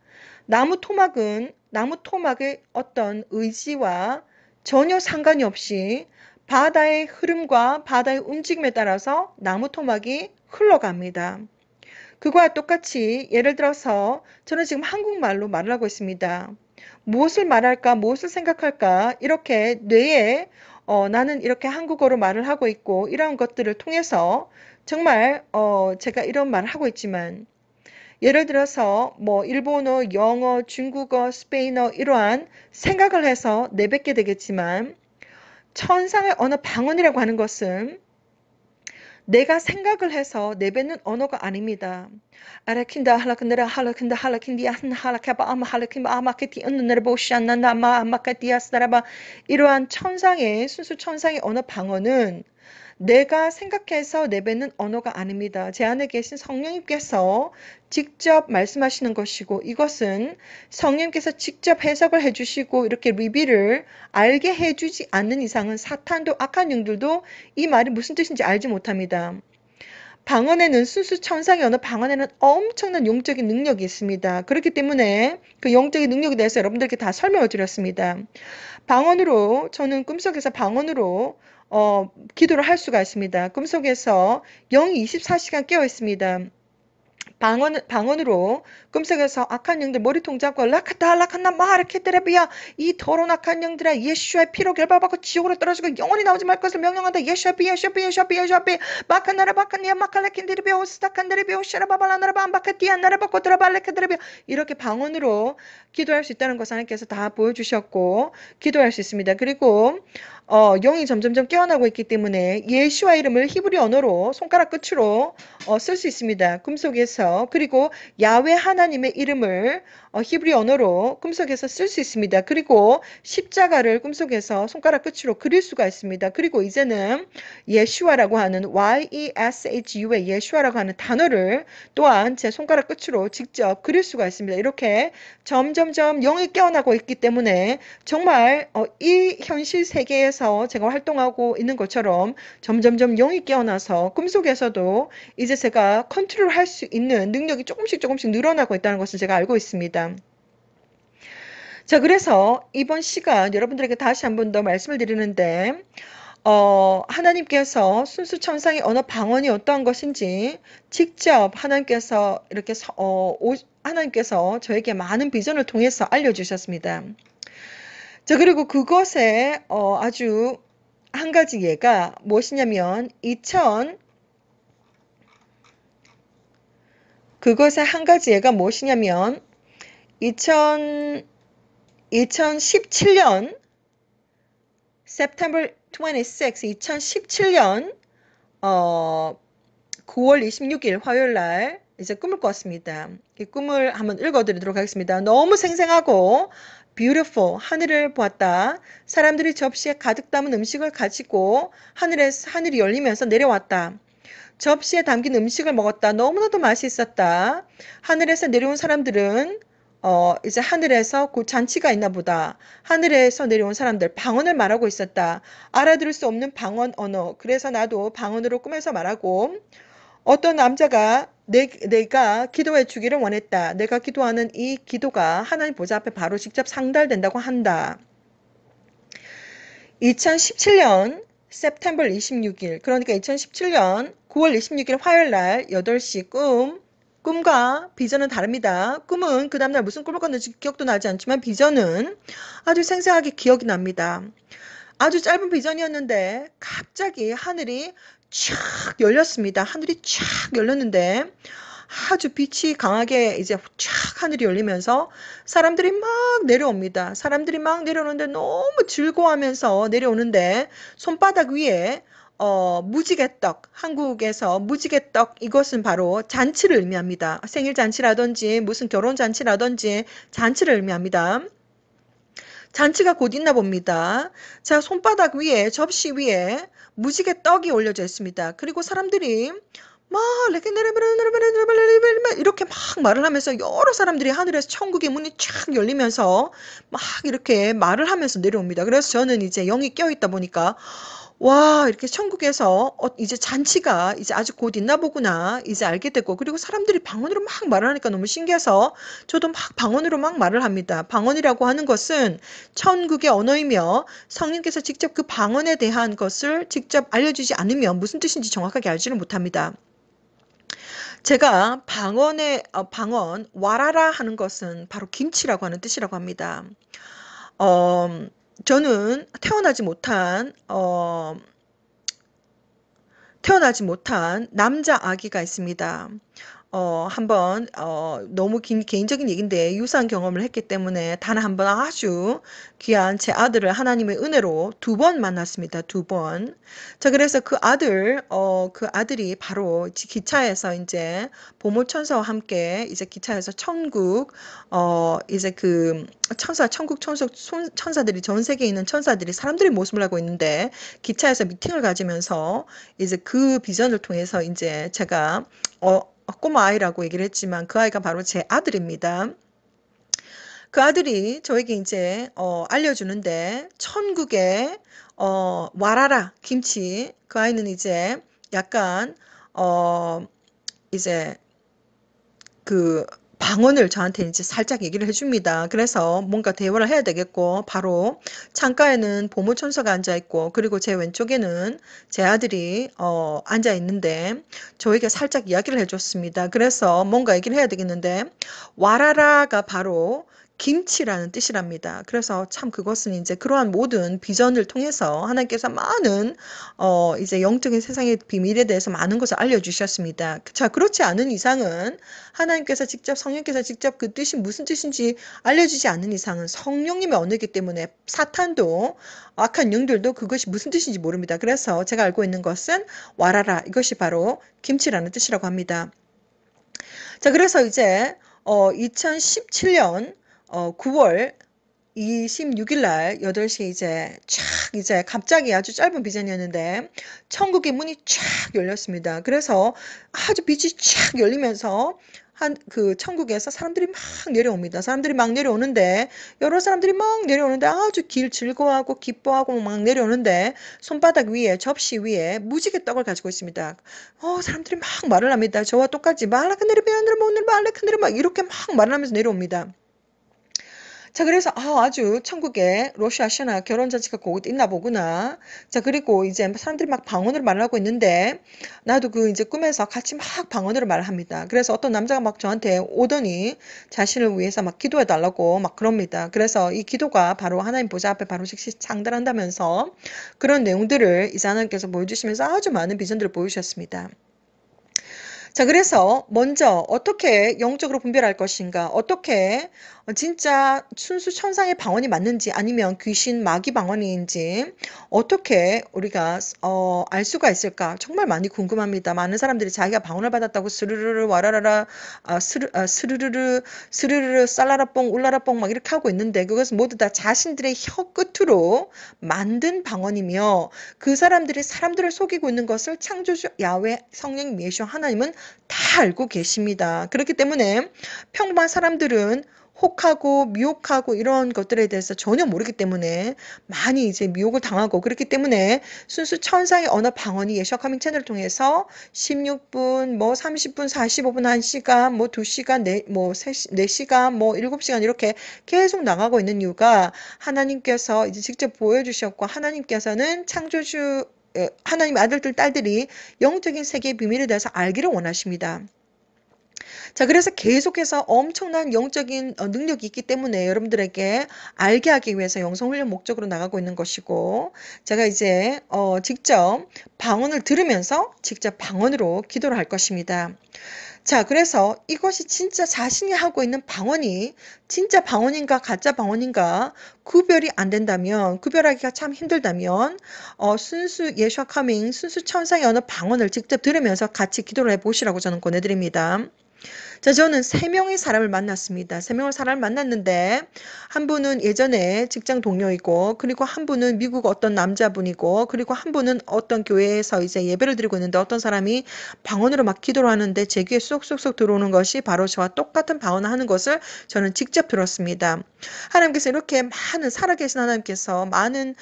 나무 토막의 어떤 의지와 전혀 상관이 없이 바다의 흐름과 바다의 움직임에 따라서 나무 토막이 흘러갑니다. 그거와 똑같이 예를 들어서 저는 지금 한국말로 말을 하고 있습니다. 무엇을 말할까, 무엇을 생각할까 이렇게 뇌에 나는 이렇게 한국어로 말을 하고 있고 이러한 것들을 통해서 정말 제가 이런 말을 하고 있지만 예를 들어서 뭐 일본어, 영어, 중국어, 스페인어 이러한 생각을 해서 내뱉게 되겠지만 천상의 언어 방언이라고 하는 것은 내가 생각을 해서 내뱉는 언어가 아닙니다. 아라킨다 할라킨다라 할라킨다 할라킨디아스 할라카바 아마 할라킨바 아마케티 은느르보시안나나마 아마카티아스다라바 이러한 천상의 순수 천상의 언어 방언은 내가 생각해서 내뱉는 언어가 아닙니다. 제 안에 계신 성령님께서 직접 말씀하시는 것이고 이것은 성령님께서 직접 해석을 해주시고 이렇게 리뷰를 알게 해주지 않는 이상은 사탄도 악한 영들도 이 말이 무슨 뜻인지 알지 못합니다. 방언에는 순수 천상의 언어 방언에는 엄청난 영적인 능력이 있습니다. 그렇기 때문에 그 영적인 능력에 대해서 여러분들께 다 설명을 드렸습니다. 방언으로 저는 꿈속에서 방언으로 기도를 할 수가 있습니다. 꿈속에서 영이 24시간 깨어 있습니다. 방언으로 꿈속에서 악한 영들 머리통 잡고 라카타 라카나 마르케테레비야 이 더러운 악한 영들아 예수의 피로 결박받고 지옥으로 떨어지고 영원히 나오지 말 것을 명령한다. 예수피 바카나라 바카니아 마칼레킨데리비 오스타칸데리비 오샤라바발라나라바 암바카티아나라바코 드라발레케데리비 이렇게 방언으로 기도할 수 있다는 것을 하나님께서 다 보여주셨고 기도할 수 있습니다. 그리고 영이 점점점 깨어나고 있기 때문에 예수와 이름을 히브리 언어로 손가락 끝으로 쓸 수 있습니다. 꿈속에서. 그리고 야훼 하나님의 이름을 히브리 언어로 꿈속에서 쓸 수 있습니다. 그리고 십자가를 꿈속에서 손가락 끝으로 그릴 수가 있습니다. 그리고 이제는 예슈아라고 하는 Y-E-S-H-U의 예슈아라고 하는 단어를 또한 제 손가락 끝으로 직접 그릴 수가 있습니다. 이렇게 점점점 영이 깨어나고 있기 때문에 정말 이 현실 세계에서 제가 활동하고 있는 것처럼 점점점 영이 깨어나서 꿈속에서도 이제 제가 컨트롤할 수 있는 능력이 조금씩 늘어나고 있다는 것을 제가 알고 있습니다. 자, 그래서 이번 시간 여러분들에게 다시 한 번 더 말씀을 드리는데 하나님께서 순수 천상의 언어 방언이 어떠한 것인지 직접 하나님께서 이렇게 하나님께서 저에게 많은 비전을 통해서 알려주셨습니다. 자, 그리고 그것에 아주 한 가지 예가 무엇이냐면 그것의 한 가지 예가 무엇이냐면 2017년 September 26, 2017년 9월 26일 화요일 날 이제 꿈을 꿨습니다. 이 꿈을 한번 읽어드리도록 하겠습니다. 너무 생생하고 beautiful 하늘을 보았다. 사람들이 접시에 가득 담은 음식을 가지고 하늘이 열리면서 내려왔다. 접시에 담긴 음식을 먹었다. 너무나도 맛있었다. 하늘에서 내려온 사람들은 이제 하늘에서 곧 잔치가 있나 보다. 하늘에서 내려온 사람들 방언을 말하고 있었다. 알아들을 수 없는 방언 언어. 그래서 나도 방언으로 꿈에서 말하고 어떤 남자가 내가 기도해 주기를 원했다. 내가 기도하는 이 기도가 하나님 보좌 앞에 바로 직접 상달된다고 한다. 2017년 September 26일, 그러니까 2017년 9월 26일 화요일 날 8시 꿈과 비전은 다릅니다. 꿈은 그 다음날 무슨 꿈을 꿨는지 기억도 나지 않지만 비전은 아주 생생하게 기억이 납니다. 아주 짧은 비전이었는데 갑자기 하늘이 촥 열렸습니다. 하늘이 촥 열렸는데 아주 빛이 강하게 이제 촥 하늘이 열리면서 사람들이 막 내려옵니다. 사람들이 막 내려오는데 너무 즐거워하면서 내려오는데 손바닥 위에 무지개떡, 한국에서 무지개떡, 이것은 바로 잔치를 의미합니다. 생일 잔치라든지 무슨 결혼 잔치라든지 잔치를 의미합니다. 잔치가 곧 있나 봅니다. 자, 손바닥 위에, 접시 위에 무지개 떡이 올려져 있습니다. 그리고 사람들이 막 이렇게 막 말을 하면서 여러 사람들이 하늘에서 천국의 문이 쫙 열리면서 막 이렇게 말을 하면서 내려옵니다. 그래서 저는 이제 영이 껴있다 보니까 와, 이렇게 천국에서 이제 잔치가 이제 아주 곧 있나 보구나 이제 알게 됐고, 그리고 사람들이 방언으로 막 말을 하니까 너무 신기해서 저도 막 방언으로 막 말을 합니다. 방언이라고 하는 것은 천국의 언어이며 성령께서 직접 그 방언에 대한 것을 직접 알려주지 않으면 무슨 뜻인지 정확하게 알지를 못합니다. 제가 방언 와라라 하는 것은 바로 김치라고 하는 뜻이라고 합니다. 어, 저는 태어나지 못한 남자 아기가 있습니다. 한번 너무 개인적인 얘기인데 유사한 경험을 했기 때문에 단 한 번 아주 귀한 제 아들을 하나님의 은혜로 2번 만났습니다. 2번. 자, 그래서 그 아들이 바로 기차에서 이제 보물천사와 함께 이제 기차에서 천국, 이제 그 천사들이 전 세계에 있는 천사들이 사람들이 모습을 하고 있는데 기차에서 미팅을 가지면서 이제 그 비전을 통해서 이제 제가 꼬마 아이라고 얘기를 했지만 그 아이가 바로 제 아들입니다. 그 아들이 저에게 이제 알려주는데 천국에 와라라 김치, 그 아이는 이제 약간 이제 그 방언을 저한테 이제 살짝 얘기를 해줍니다. 그래서 뭔가 대화를 해야 되겠고, 바로 창가에는 보물천사가 앉아 있고, 그리고 제 왼쪽에는 제 아들이 앉아 있는데 저에게 살짝 이야기를 해줬습니다. 그래서 뭔가 얘기를 해야 되겠는데 와라라가 바로 김치라는 뜻이랍니다. 그래서 참 그것은 이제 그러한 모든 비전을 통해서 하나님께서 많은 이제 영적인 세상의 비밀에 대해서 많은 것을 알려주셨습니다. 자, 그렇지 않은 이상은 하나님께서 직접 성령께서 직접 그 뜻이 무슨 뜻인지 알려주지 않는 이상은 성령님의 언어이기 때문에 사탄도 악한 영들도 그것이 무슨 뜻인지 모릅니다. 그래서 제가 알고 있는 것은 와라라, 이것이 바로 김치라는 뜻이라고 합니다. 자, 그래서 이제 2017년 9월 26일 날 8시 이제 갑자기 아주 짧은 비전이었는데 천국의 문이 쫙 열렸습니다. 그래서 아주 빛이 쫙 열리면서 그 천국에서 사람들이 막 내려옵니다. 사람들이 막 내려오는데 여러 사람들이 막 내려오는데 아주 즐거워하고 기뻐하고 막 내려오는데 손바닥 위에 접시 위에 무지개 떡을 가지고 있습니다. 사람들이 막 말을 합니다. 저와 똑같이 말라크네르 오늘 말라크네르 막 이렇게 막 말을 하면서 내려옵니다. 자, 그래서 아주 천국에 로시아시나 결혼잔치가 곧 있나 보구나. 자, 그리고 이제 사람들이 막 방언으로 말을 하고 있는데 나도 그 이제 꿈에서 같이 막 방언으로 말을 합니다. 그래서 어떤 남자가 막 저한테 오더니 자신을 위해서 막 기도해 달라고 막 그럽니다. 그래서 이 기도가 바로 하나님 보좌 앞에 바로 즉시 창달한다면서 그런 내용들을 이제 하나님께서 보여주시면서 아주 많은 비전들을 보여주셨습니다. 자, 그래서 먼저 어떻게 영적으로 분별할 것인가, 어떻게 진짜 순수 천상의 방언이 맞는지 아니면 귀신 마귀 방언인지 어떻게 우리가 알 수가 있을까 정말 많이 궁금합니다. 많은 사람들이 자기가 방언을 받았다고 스르르르 와라라라 스르르르 스르르르 쌀라라뽕 울라라뽕 막 이렇게 하고 있는데 그것은 모두 다 자신들의 혀 끝으로 만든 방언이며 그 사람들이 사람들을 속이고 있는 것을 창조주 야훼 성령 예수 하나님은 다 알고 계십니다. 그렇기 때문에 평범한 사람들은 혹하고 미혹하고 이런 것들에 대해서 전혀 모르기 때문에 많이 이제 미혹을 당하고 그렇기 때문에 순수 천상의 언어 방언이 예시와 커밍 채널을 통해서 16분, 뭐 30분, 45분, 1시간, 뭐 2시간, 뭐 4시간, 뭐 7시간 이렇게 계속 나가고 있는 이유가 하나님께서 이제 직접 보여주셨고 하나님께서는 창조주 하나님의 아들들, 딸들이 영적인 세계의 비밀에 대해서 알기를 원하십니다. 자, 그래서 계속해서 엄청난 영적인 능력이 있기 때문에 여러분들에게 알게 하기 위해서 영성훈련 목적으로 나가고 있는 것이고, 제가 이제 직접 방언을 들으면서 직접 방언으로 기도를 할 것입니다. 자, 그래서 이것이 진짜 자신이 하고 있는 방언이 진짜 방언인가 가짜 방언인가 구별이 안 된다면, 구별하기가 참 힘들다면 순수 예수와 카밍, 순수 천상의 언어 방언을 직접 들으면서 같이 기도를 해보시라고 저는 권해드립니다. 자, 저는 3명의 사람을 만났습니다. 3명의 사람을 만났는데 한 분은 예전에 직장 동료이고, 그리고 한 분은 미국 어떤 남자분이고, 그리고 한 분은 어떤 교회에서 이제 예배를 드리고 있는데 어떤 사람이 방언으로 막 기도를 하는데 제 귀에 쏙쏙쏙 들어오는 것이 바로 저와 똑같은 방언을 하는 것을 저는 직접 들었습니다. 하나님께서 이렇게 많은 살아계신 하나님께서 많은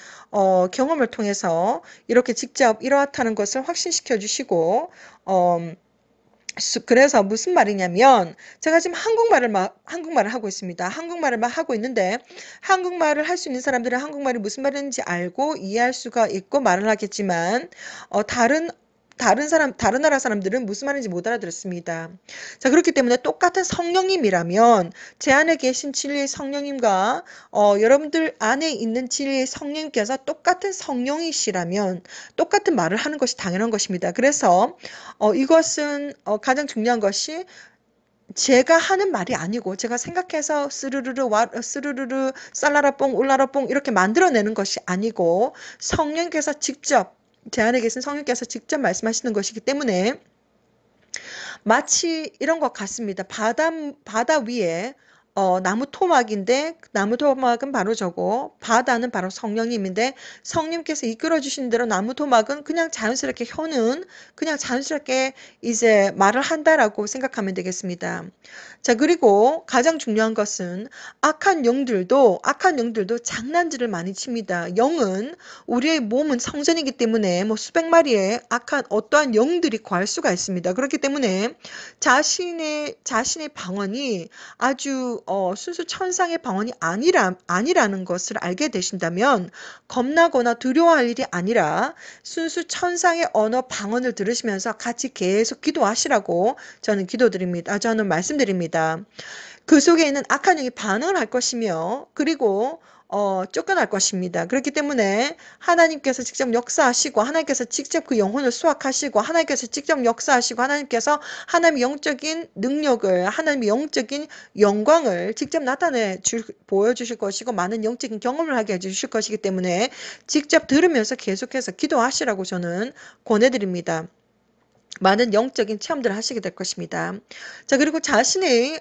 경험을 통해서 이렇게 직접 이렇다는 것을 확신시켜 주시고 그래서 무슨 말이냐면 제가 지금 한국말을 하고 있습니다. 한국말을 막 하고 있는데 한국말을 할 수 있는 사람들은 한국말이 무슨 말인지 알고 이해할 수가 있고 말을 하겠지만 다른 나라 사람들은 무슨 말인지 못 알아들었습니다. 자, 그렇기 때문에 똑같은 성령님이라면 제 안에 계신 진리의 성령님과 여러분들 안에 있는 진리의 성령님께서 똑같은 성령이시라면 똑같은 말을 하는 것이 당연한 것입니다. 그래서 이것은 가장 중요한 것이 제가 하는 말이 아니고 제가 생각해서 스르르르 쌀라라뽕 울라라뽕 이렇게 만들어내는 것이 아니고 성령께서 직접 제 안에 계신 성령께서 직접 말씀하시는 것이기 때문에 마치 이런 것 같습니다. 바다 위에 나무 토막인데 나무 토막은 바로 저고 바다는 바로 성령님인데 성령님께서 이끌어 주신 대로 나무 토막은 그냥 자연스럽게 혀는 그냥 자연스럽게 이제 말을 한다라고 생각하면 되겠습니다. 자, 그리고 가장 중요한 것은 악한 영들도 장난질을 많이 칩니다. 영은 우리의 몸은 성전이기 때문에 뭐 수백 마리의 악한 어떠한 영들이 거할 수가 있습니다. 그렇기 때문에 자신의 방언이 아주 순수 천상의 방언이 아니라는 것을 알게 되신다면 겁나거나 두려워할 일이 아니라 순수 천상의 언어 방언을 들으시면서 같이 계속 기도하시라고 저는 저는 말씀드립니다. 그 속에 있는 악한 영이 반응을 할 것이며 그리고 쫓겨날 것입니다. 그렇기 때문에 하나님께서 직접 역사하시고 하나님께서 직접 그 영혼을 수확하시고 하나님께서 직접 역사하시고 하나님께서 하나님의 영적인 능력을 하나님의 영적인 영광을 직접 보여주실 것이고 많은 영적인 경험을 하게 해주실 것이기 때문에 직접 들으면서 계속해서 기도하시라고 저는 권해드립니다. 많은 영적인 체험들을 하시게 될 것입니다. 자, 그리고 자신의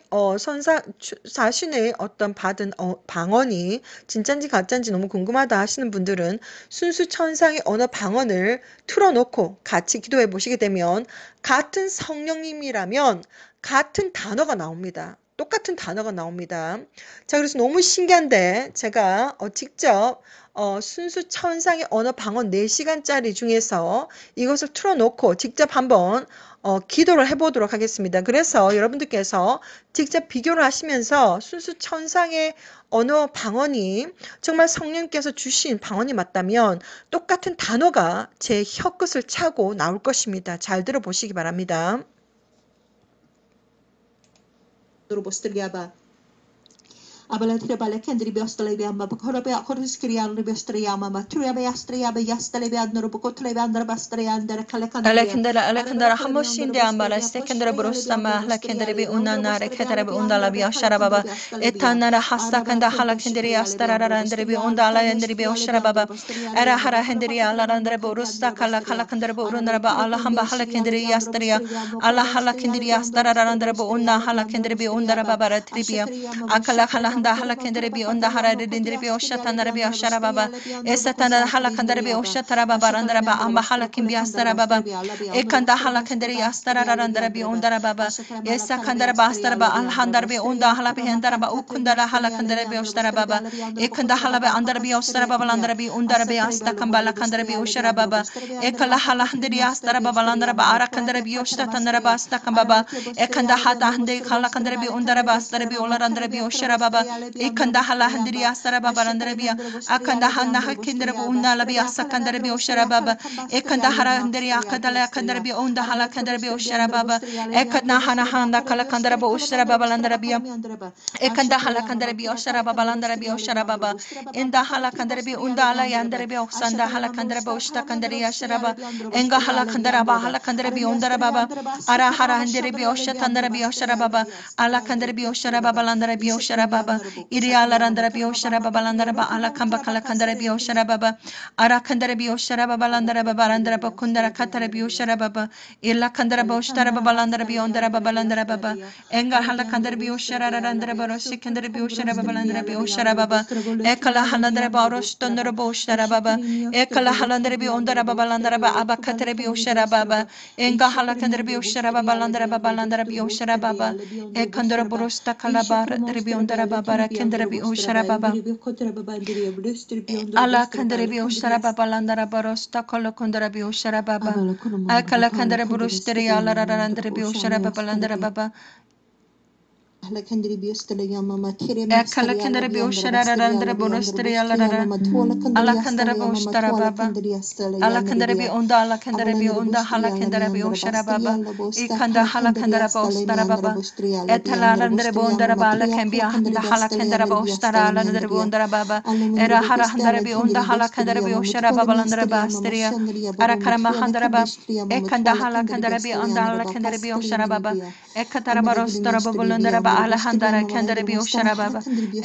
어떤 받은 방언이 진짠지 가짠지 너무 궁금하다 하시는 분들은 순수 천상의 언어 방언을 틀어놓고 같이 기도해 보시게 되면 같은 성령님이라면 같은 단어가 나옵니다. 똑같은 단어가 나옵니다. 자, 그래서 너무 신기한데 제가 직접 순수 천상의 언어 방언 4시간짜리 중에서 이것을 틀어놓고 직접 한번 기도를 해보도록 하겠습니다. 그래서 여러분들께서 직접 비교를 하시면서 순수 천상의 언어 방언이 정말 성령께서 주신 방언이 맞다면 똑같은 단어가 제 혀끝을 차고 나올 것입니다. 잘 들어보시기 바랍니다. Abala trebale kendri biostale bi amma bakora bi akoris kriyan biostale amma matruya bi astreya bi yastale bi adnoro bokotale bi andra bastare andra 알렉산드라 하모신데 암바라 세켄드라 브로스타마 할라켄드레비 운나나 레케다레비 운달라비 아샤라바바 에타나라 하사칸다 할라켄드리 아스타라라란드레비 운달라엔드리비 오샤라바바 에라하라 핸드리 알라란드레 보루스타 칼라칸드레 보루나라바 알라함바 할라켄드리 아스타리아 알라 할라켄드리 아스타라라란드레 운나 할라켄드레비 운다라바바라 트리비아 아칼라칼라 handa halakendere bi onda haradindere bi oshatanara bi oshara baba esatana halakandere bi oshatara baba randara ba amba halakim bi astara baba ekanda halakendere astara randara bi ondara baba esa kandara ba astara ba alhandara bi onda halabi hendara ba ukundara halakandere bi ostara baba ekanda halabe andara bi ostara baba landara bi ondara bi asta kambala kandara bi oshara baba ekala halahandere astara baba landara ba arakandere bi oshatanara ba asta kambaba ekanda hata hande halakandere bi ondara ba astara bi olarandara bi oshara baba ekanda halahandere astara baba landara bi akanda hanna hakindere bi onda labi asakandere bi oshara baba ekanda harahandere akadala akandere bi onda halakandere bi oshara baba ekanda hana handa kalakandere bi oshara baba landara bi ekanda halakandere bi oshara baba landara bi oshara baba enda halakandere bi onda ala yandere bi oksanda halakandere bi oshta kandere yashara baba enga halakandere ba halakandere bi ondara baba ara harahandere bi oshatandere bi oshara baba ala kandere bi oshara baba landara bi oshara baba iri ala randara bi oshara baba landara ba ala kamba kala kandere bi oshara baba ara kandere bi oshara baba landara baba landara ba kundara katara bi oshara baba illa kandara ba oshtara baba landara bi ondara baba landara baba enga halakandere bi oshara randara ba roshi kandere bi oshara baba landara bi oshara baba ekala halandara ba roshtandara ba oshara baba ekala halandara bi ondara baba landara ba abakatara bi oshara baba enga halakandere bi oshara baba landara bi oshara baba ekandara borosta kalabar rebi ondara baba rakandara bi oshara baba ala kandara bi oshara baba landara barosta kala kandara bi oshara baba akala kandara borosteri ala randara bi oshara baba landara baba ekala kandara bi oshara randara borosteri ala ala kandara bi oshara baba ala kandara bi onda ala kandara bi onda hala kandara bi oshara baba ikanda hala kandara ba ostara baba etala randara bi ondara ba ala kambi anda hala kandara ba ostara ala randara bi ondara baba era hara handara bi onda hala kandara bi oshara baba landara ba asteria ara karama handara ba ekanda hala kandara bi onda hala kandara bi oshara baba ekatara ba ostara baba landara ba ala handara kandara bi oshara baba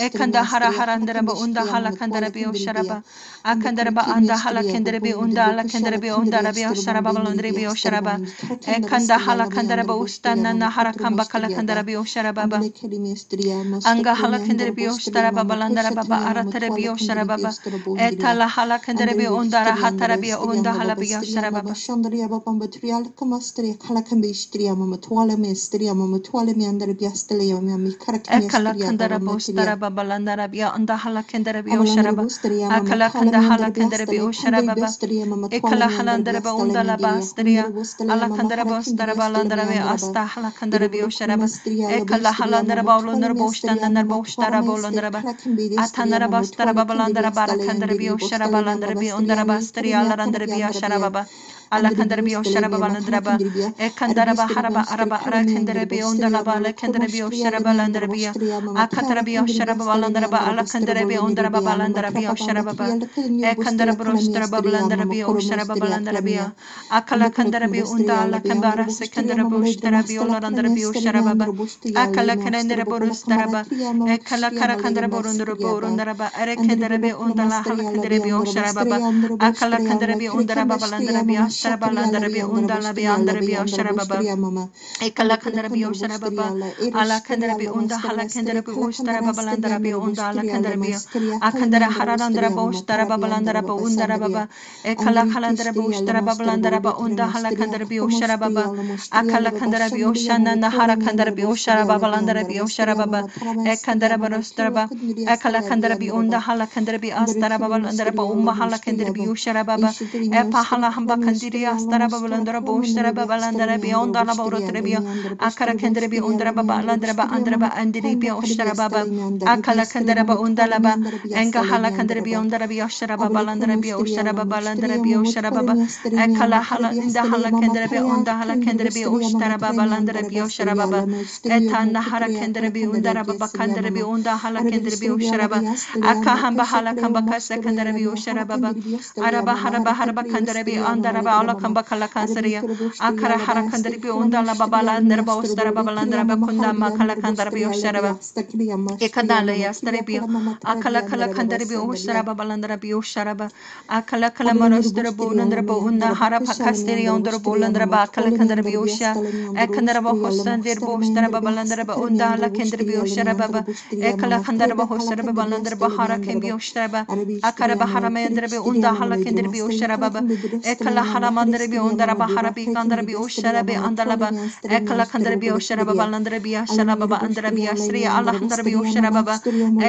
ekanda hara harandara ba onda hala kandara bi oshara ba akandara ba anda hala kandara bi onda ala kandara bi onda la bi oshara baba landara bi oshara ba ekanda hala kandara ba ustana na hara kamba kala kandara bi oshara baba anga hala kandara bi oshara baba landara baba aratara bi oshara baba etala hala kandara bi onda la hatara bi onda hala bi oshara baba ekala kandara ba ostara baba landara bi onda hala kandara bi oshara ba akala kanda hala kandara bi oshara baba ekala halandara ba onda la ba astria ala kandara ba ostara ba landara bi asta hala kandara bi oshara ba ekala halandara ba olundara ba ostana ba ostara ba olundara ba atanara ba ostara ba landara ba kandara bi oshara ba landara bi ondara ba astria ala landara bi oshara baba ala kandara bi oshara baba landara ba ekandara ba haraba araba ara kandara bi ondala ba ala kandara bi oshara ba landara bi akatara bi oshara baba landara ba ala kandara bi ondara ba landara bi oshara baba ekandara ba ostara ba landara bi oshara baba landara bi akala kandara bi onda ala kambara sekandara ba ostara bi ola landara bi oshara baba akala kandara ba ostara ba ekala kara kandara ba ondara ba are kandara bi ondala hala kandara bi oshara baba akala kandara bi ondara baba landara bi astara ba landara bi ondala bi andara bi oshara baba ekala kandara bi oshara baba ala kandara bi onda hala kandara bi ostara baba landara bi onda ala kandara bi akandara harandara ba ostara baba landara ba ondara baba ekala halandara ba ostara baba landara ba onda hala kandara bi oshara baba akala kandara bi oshana na hara kandara bi oshara baba landara bi oshara baba ekandara ba ostara ba akala kandara bi onda hala kandara bi astara baba landara ba umma hala kandara bi oshara baba epa hala hamba kandiri astara baba landara ba ostara baba landara bi onda la ba urotara bi akara kandara bi ondara baba landara ba andara ba andiri bi oshara baba akala kandara ba ondala ba enga hala kandara bi ondara bi oshara baba landara bi oshara baba landara bi oshara baba ekala hala inda hala kandara bi onda hala kandara bi oshara baba landara bi oshara baba etana hara kandara bi ondara baba kandara bi onda hala kandara bi oshara baba aka hamba hala kamba kasa kandara bi oshara baba araba haraba haraba kandara bi andara ba ala kamba kala kansariya akara hara kandara bi onda la baba landara ba ostara baba landara ba kunda makala kandarabia usharaba. Ekandala yastarabio, akala kandarabio usharaba balandarabio usharaba, akala monostrabo nandrabo unda harapa casteri ondrabo landraba akala kandarabio usha, ekandaraba hosandirbo usharaba balandaraba unda hala kandarabio usharaba, ekala kandaraba hosaraba balandaraba hara kambio usharaba, akaraba haramandrabio unda hala kandarabio usharaba, ekala haramandrabio undaraba harabi kandarabio usharabe andalaba, ekala kandarabio usharaba balandarabia sharaba andrabia sri Allah kandarabio usharaba,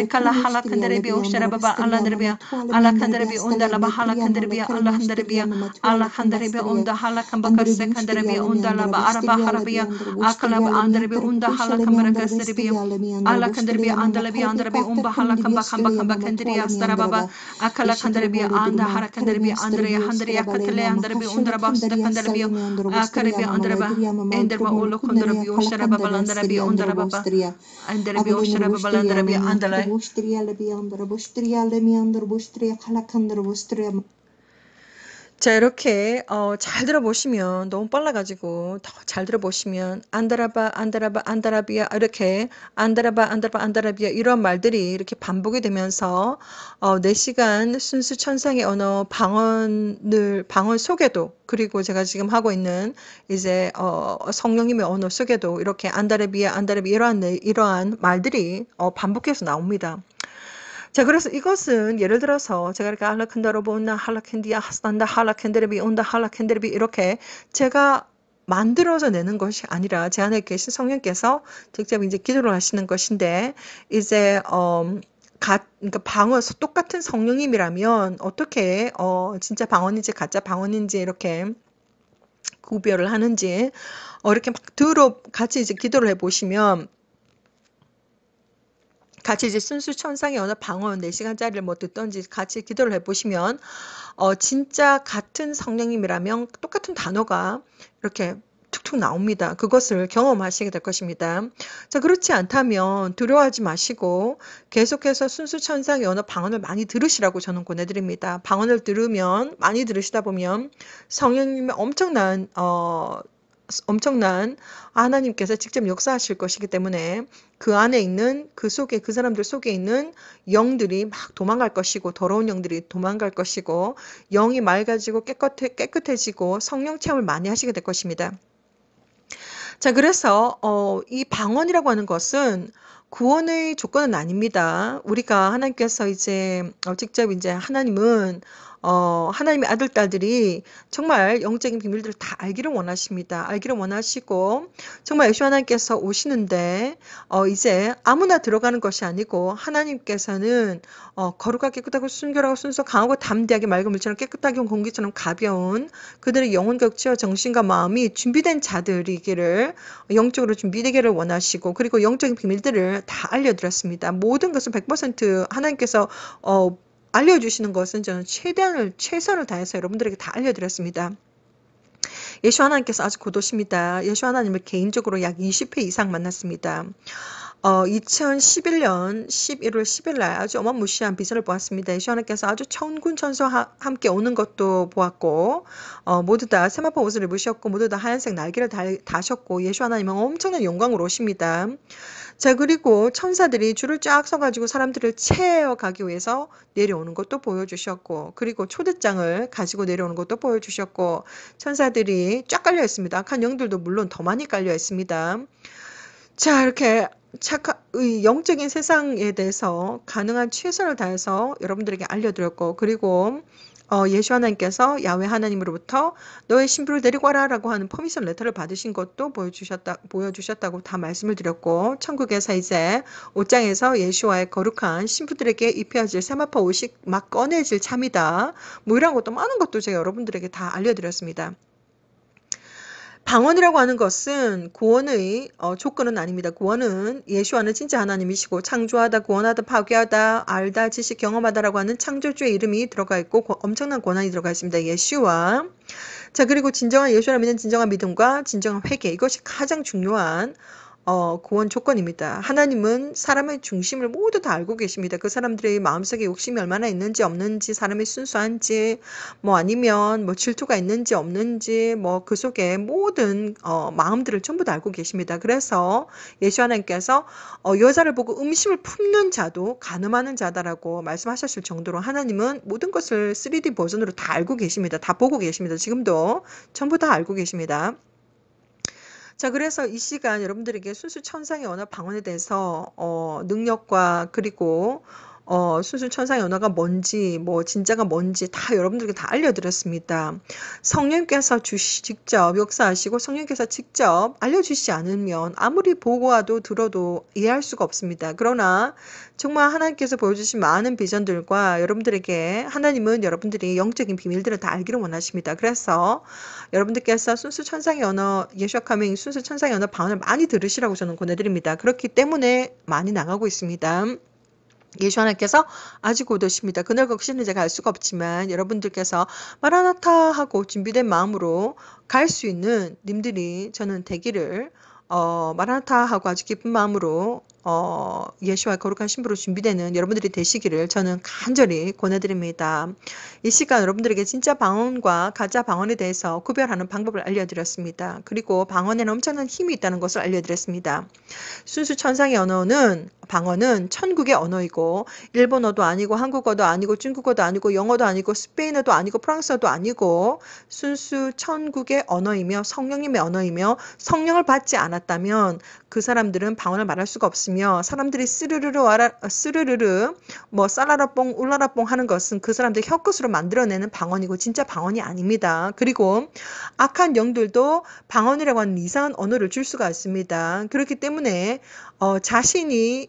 ekala hala kandarabio usharaba alandrabia, ala kandarabia unda laba hala kandarabia Allah kandarabia, ala kandarabia unda hala kambaka sekandarabia unda laba araba harabia, akala andrabia unda hala kambaka serbia, ala kandarabia andalabia andrabia umba hala kamba kandaria starababa, akala kandarabia anda hara kandarabia andrea handria kakale andrabia undraba sta kandarabia, akarabia andraba enderba olo kandarabia usharaba balandrabia undrababa, andrabia usharaba balandrabia andalai. 자, 이렇게 잘 들어보시면 너무 빨라가지고 더 잘 들어보시면 안다라바 안다라바 안다라비아 이렇게 안다라바 안다라바 안다라비아 이런 말들이 이렇게 반복이 되면서 4시간 순수 천상의 언어 방언 속에도 그리고 제가 지금 하고 있는 이제 성령님의 언어 속에도 이렇게 안다라비아 안다라비아 이러한 말들이 반복해서 나옵니다. 자, 그래서 이것은 예를 들어서 제가 이렇게 할라칸다로보나 할라캔디아 하스단다 할라캔데르비 온다 할라캔데르비 이렇게 제가 만들어서 내는 것이 아니라 제 안에 계신 성령께서 직접 이제 기도를 하시는 것인데 이제 그러니까 똑같은 성령님이라면 어떻게 진짜 방언인지 가짜 방언인지 이렇게 구별을 하는지 이렇게 막 같이 이제 기도를 해보시면 같이 이제 순수 천상의 언어 방언 4시간짜리를 뭐 듣던지 같이 기도를 해보시면 진짜 같은 성령님이라면 똑같은 단어가 이렇게 툭툭 나옵니다. 그것을 경험하시게 될 것입니다. 자, 그렇지 않다면 두려워하지 마시고 계속해서 순수 천상의 언어 방언을 많이 들으시라고 저는 권해드립니다. 방언을 들으면 많이 들으시다 보면 성령님의 엄청난 하나님께서 직접 역사하실 것이기 때문에 그 안에 있는 그 사람들 속에 있는 영들이 막 도망갈 것이고 더러운 영들이 도망갈 것이고 영이 맑아지고 깨끗해지고 성령 체험을 많이 하시게 될 것입니다. 자, 그래서 이 방언이라고 하는 것은 구원의 조건은 아닙니다. 우리가 하나님께서 이제 직접 이제 하나님의 아들, 딸들이 정말 영적인 비밀들을 다 알기를 원하십니다. 알기를 원하시고, 정말 예수 하나님께서 오시는데, 이제 아무나 들어가는 것이 아니고, 하나님께서는, 거룩하게 깨끗하고 순결하고 순수 강하고 담대하게 맑은 물처럼 깨끗하게 온 공기처럼 가벼운 그들의 영혼과 육체와 정신과 마음이 준비된 자들이기를, 영적으로 준비되기를 원하시고, 그리고 영적인 비밀들을 다 알려드렸습니다. 모든 것은 100% 하나님께서, 알려주시는 것은 저는 최선을 다해서 여러분들에게 다 알려드렸습니다. 예수 하나님께서 아주 고도십니다. 예수 하나님을 개인적으로 약 20회 이상 만났습니다. 2011년 11월 10일 날 아주 어마무시한 비전을 보았습니다. 예수 하나님께서 아주 천군 천사와 함께 오는 것도 보았고 모두 다 세마포 옷을 입으셨고 모두 다 하얀색 날개를 다셨고 예수 하나님은 엄청난 영광으로 오십니다. 자, 그리고 천사들이 줄을 쫙 서가지고 사람들을 채워 가기 위해서 내려오는 것도 보여주셨고 그리고 초대장을 가지고 내려오는 것도 보여주셨고 천사들이 쫙 깔려 있습니다. 악한 영들도 물론 더 많이 깔려 있습니다. 자, 이렇게 영적인 세상에 대해서 가능한 최선을 다해서 여러분들에게 알려드렸고 그리고 예수 하나님께서 야훼 하나님으로부터 너의 신부를 데리고 와라 라고 하는 퍼미션 레터를 받으신 것도 보여주셨다고 다 말씀을 드렸고 천국에서 이제 옷장에서 예수와의 거룩한 신부들에게 입혀질 세마포 옷이 막 꺼내질 참이다. 뭐 이런 것도 많은 것도 제가 여러분들에게 다 알려드렸습니다. 방언이라고 하는 것은 구원의 조건은 아닙니다. 구원은 예수와는 진짜 하나님이시고 창조하다, 구원하다, 파괴하다, 알다, 지식, 경험하다라고 하는 창조주의 이름이 들어가 있고 엄청난 권한이 들어가 있습니다. 예수와 자 그리고 진정한 예수를 믿는 진정한 믿음과 진정한 회개 이것이 가장 중요한 구원 조건입니다. 하나님은 사람의 중심을 모두 다 알고 계십니다. 그 사람들의 마음속에 욕심이 얼마나 있는지 없는지, 사람이 순수한지, 뭐 아니면 뭐 질투가 있는지 없는지, 뭐 그 속에 모든 마음들을 전부 다 알고 계십니다. 그래서 예수 하나님께서 여자를 보고 음심을 품는 자도 간음하는 자다라고 말씀하셨을 정도로 하나님은 모든 것을 3D 버전으로 다 알고 계십니다. 다 보고 계십니다. 지금도 전부 다 알고 계십니다. 자, 그래서 이 시간 여러분들에게 순수 천상의 언어 방언에 대해서 능력과 그리고 순수 천상의 언어가 뭔지 뭐 진짜가 뭔지 다 여러분들에게 다 알려드렸습니다. 성령께서 직접 역사하시고 성령께서 직접 알려주시지 않으면 아무리 보고 와도 들어도 이해할 수가 없습니다. 그러나 정말 하나님께서 보여주신 많은 비전들과 여러분들에게 하나님은 여러분들이 영적인 비밀들을 다 알기를 원하십니다. 그래서 여러분들께서 순수 천상의 언어 예수와 카밍 순수 천상의 언어 방언을 많이 들으시라고 저는 권해드립니다. 그렇기 때문에 많이 나가고 있습니다. 예수 하나님께서 아직 곧 오십니다. 그날 거기시는 제가 알 수가 없지만 여러분들께서 마라나타 하고 준비된 마음으로 갈 수 있는 님들이 저는 되기를 마라나타 하고 아주 기쁜 마음으로 예수와 거룩한 신부로 준비되는 여러분들이 되시기를 저는 간절히 권해드립니다. 이 시간 여러분들에게 진짜 방언과 가짜 방언에 대해서 구별하는 방법을 알려드렸습니다. 그리고 방언에는 엄청난 힘이 있다는 것을 알려드렸습니다. 순수 천상의 언어는 방언은 천국의 언어이고 일본어도 아니고 한국어도 아니고 중국어도 아니고 영어도 아니고 스페인어도 아니고 프랑스어도 아니고 순수 천국의 언어이며 성령님의 언어이며 성령을 받지 않았다면 그 사람들은 방언을 말할 수가 없으며 사람들이 스르르르 뭐 쌀라라뽕 울라라뽕 하는 것은 그 사람들 혀끝으로 만들어내는 방언이고 진짜 방언이 아닙니다. 그리고 악한 영들도 방언이라고 하는 이상한 언어를 줄 수가 있습니다. 그렇기 때문에 자신이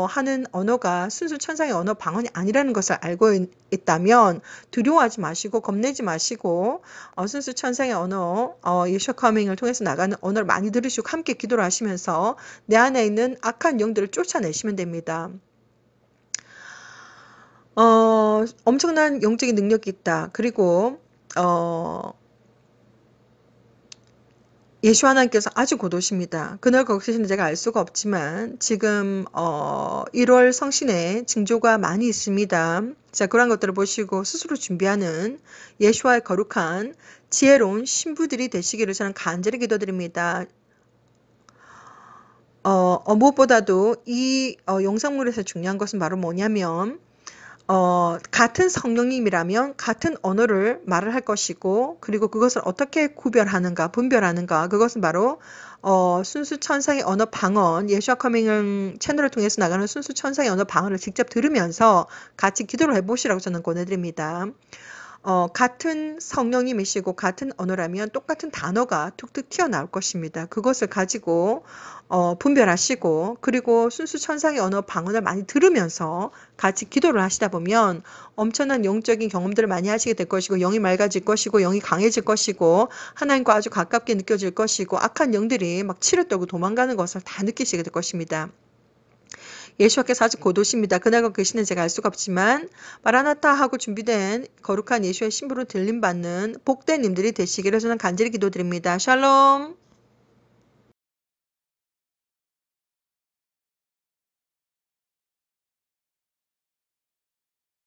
하는 언어가 순수 천상의 언어 방언이 아니라는 것을 알고 있다면 두려워하지 마시고 겁내지 마시고 순수 천상의 언어 예수 커밍을 통해서 나가는 언어를 많이 들으시고 함께 기도를 하시면서 내 안에 있는 악한 영들을 쫓아내시면 됩니다. 엄청난 영적인 능력이 있다. 그리고 예수 하나님께서 아주 곧 오십니다. 그날 거기시는 제가 알 수가 없지만 지금 1월 성신의 징조가 많이 있습니다. 자, 그런 것들을 보시고 스스로 준비하는 예수와의 거룩한 지혜로운 신부들이 되시기를 저는 간절히 기도드립니다. 무엇보다도 이 영상물에서 중요한 것은 바로 뭐냐면 같은 성령님이라면 같은 언어를 말을 할 것이고 그리고 그것을 어떻게 구별하는가 분별하는가 그것은 바로 순수 천상의 언어 방언 예수와 커밍 채널을 통해서 나가는 순수 천상의 언어 방언을 직접 들으면서 같이 기도를 해보시라고 저는 권해드립니다. 같은 성령님이시고 같은 언어라면 똑같은 단어가 툭툭 튀어나올 것입니다. 그것을 가지고 분별하시고 그리고 순수 천상의 언어 방언을 많이 들으면서 같이 기도를 하시다 보면 엄청난 영적인 경험들을 많이 하시게 될 것이고 영이 맑아질 것이고 영이 강해질 것이고 하나님과 아주 가깝게 느껴질 것이고 악한 영들이 막 치를 떨고 도망가는 것을 다 느끼시게 될 것입니다. 예수께서 아직 곧 오십니다. 그날과 그 시는 제가 알 수가 없지만 마라나타 하고 준비된 거룩한 예수의 신부로 들림받는 복된 님들이 되시기를 저는 간절히 기도드립니다. 샬롬.